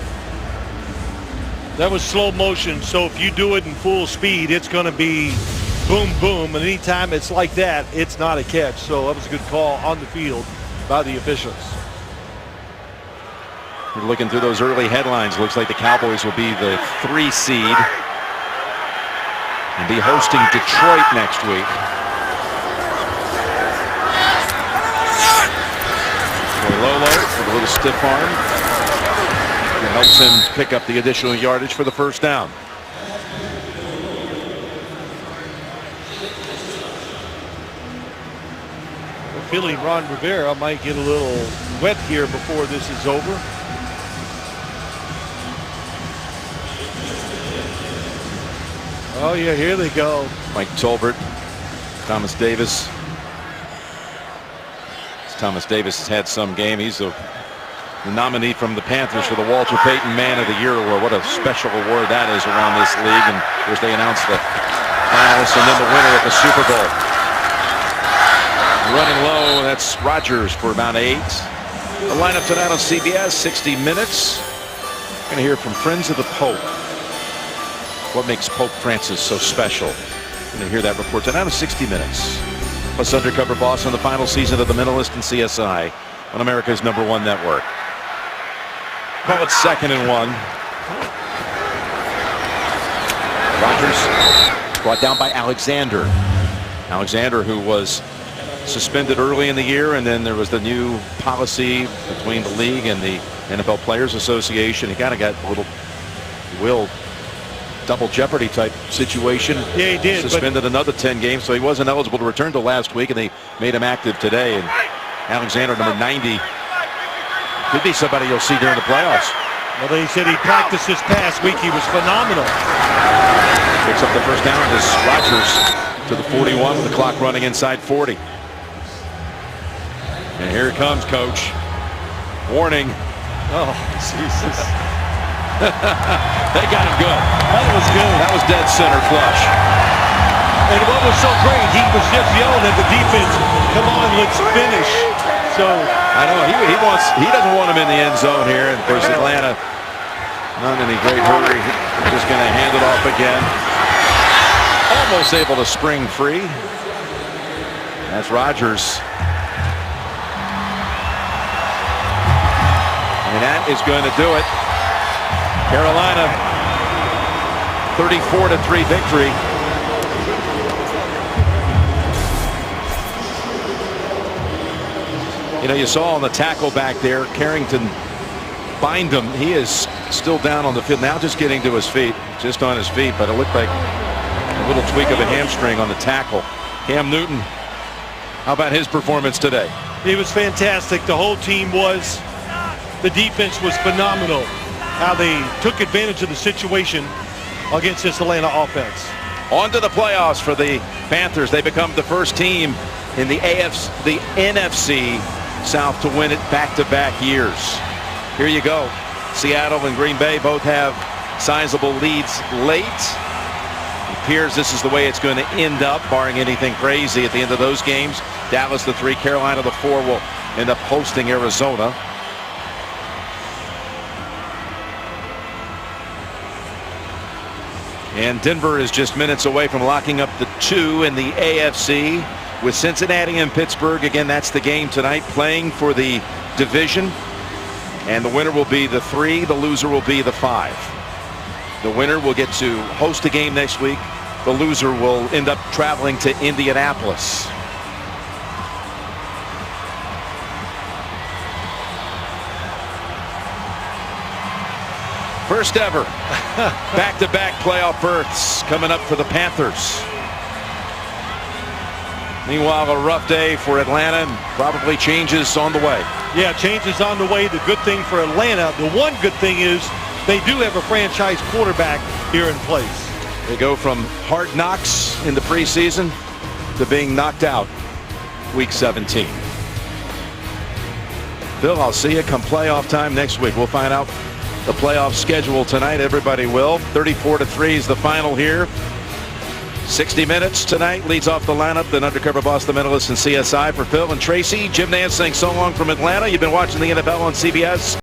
That was slow motion, so if you do it in full speed, it's going to be boom, boom. And anytime it's like that, it's not a catch. So that was a good call on the field by the officials. You're looking through those early headlines. Looks like the Cowboys will be the 3 seed and be hosting Detroit next week. Lolo with a little stiff arm. It helps him pick up the additional yardage for the first down. I'm feeling Ron Rivera might get a little wet here before this is over. Oh yeah, here they go. Mike Tolbert, Thomas Davis. Thomas Davis has had some game. He's the the nominee from the Panthers for the Walter Payton Man of the Year award. What a special award that is around this league. And of course, they announced the finalists and then the winner at the Super Bowl. Running low, that's Rodgers for about 8. The lineup tonight on CBS, 60 minutes. We're going to hear from Friends of the Pope. What makes Pope Francis so special? We're going to hear that report tonight on 60 minutes. Plus Undercover Boss on the final season of The Mentalist and CSI on America's #1 network. Call it 2nd and 1. Rodgers brought down by Alexander. Alexander, who was suspended early in the year, and then there was the new policy between the league and the NFL Players Association. He kind of got a little double jeopardy type situation. Yeah, he did. Suspended another 10 games, so he wasn't eligible to return till last week, and they made him active today. And Alexander, number 90, could be somebody you'll see during the playoffs. Well, they said he practiced this past week. He was phenomenal. Picks up the first down as Rodgers to the 41 with the clock running inside 40. And here it comes, Coach. Warning. Oh, Jesus. They got him good. That was good. That was dead center flush. And what was so great, he was just yelling at the defense, come on, let's finish. So I know he doesn't want him in the end zone here. And of course, Atlanta not in any great hurry. Just going to hand it off again. Almost able to spring free. That's Rodgers. And that is going to do it. Carolina 34-3 victory. You know, you saw on the tackle back there, Carrington bind him. He is still down on the field now, just getting to his feet, just on his feet, but it looked like a little tweak of a hamstring on the tackle. Cam Newton, how about his performance today? He was fantastic. The whole team was. The defense was phenomenal. How they took advantage of the situation against this Atlanta offense. On to the playoffs for the Panthers. They become the first team in the NFC South to win it back-to-back years. Here you go. Seattle and Green Bay both have sizable leads late. It appears this is the way it's going to end up, barring anything crazy at the end of those games. Dallas the 3, Carolina the 4 will end up hosting Arizona. And Denver is just minutes away from locking up the 2 in the AFC with Cincinnati and Pittsburgh. Again, that's the game tonight, playing for the division. And the winner will be the 3. The loser will be the 5. The winner will get to host a game next week. The loser will end up traveling to Indianapolis. First ever back-to-back playoff berths coming up for the Panthers. Meanwhile, a rough day for Atlanta, and probably changes on the way. Yeah, changes on the way. The good thing for Atlanta, the one good thing is they do have a franchise quarterback here in place. They go from hard knocks in the preseason to being knocked out week 17. Phil, I'll see you come playoff time next week. We'll find out the playoff schedule tonight. Everybody will. 34-3 is the final here. 60 minutes tonight leads off the lineup. Then Undercover Boss, the Mentalist, and CSI. For Phil and Tracy, Jim Nance saying so long from Atlanta. You've been watching the NFL on CBS.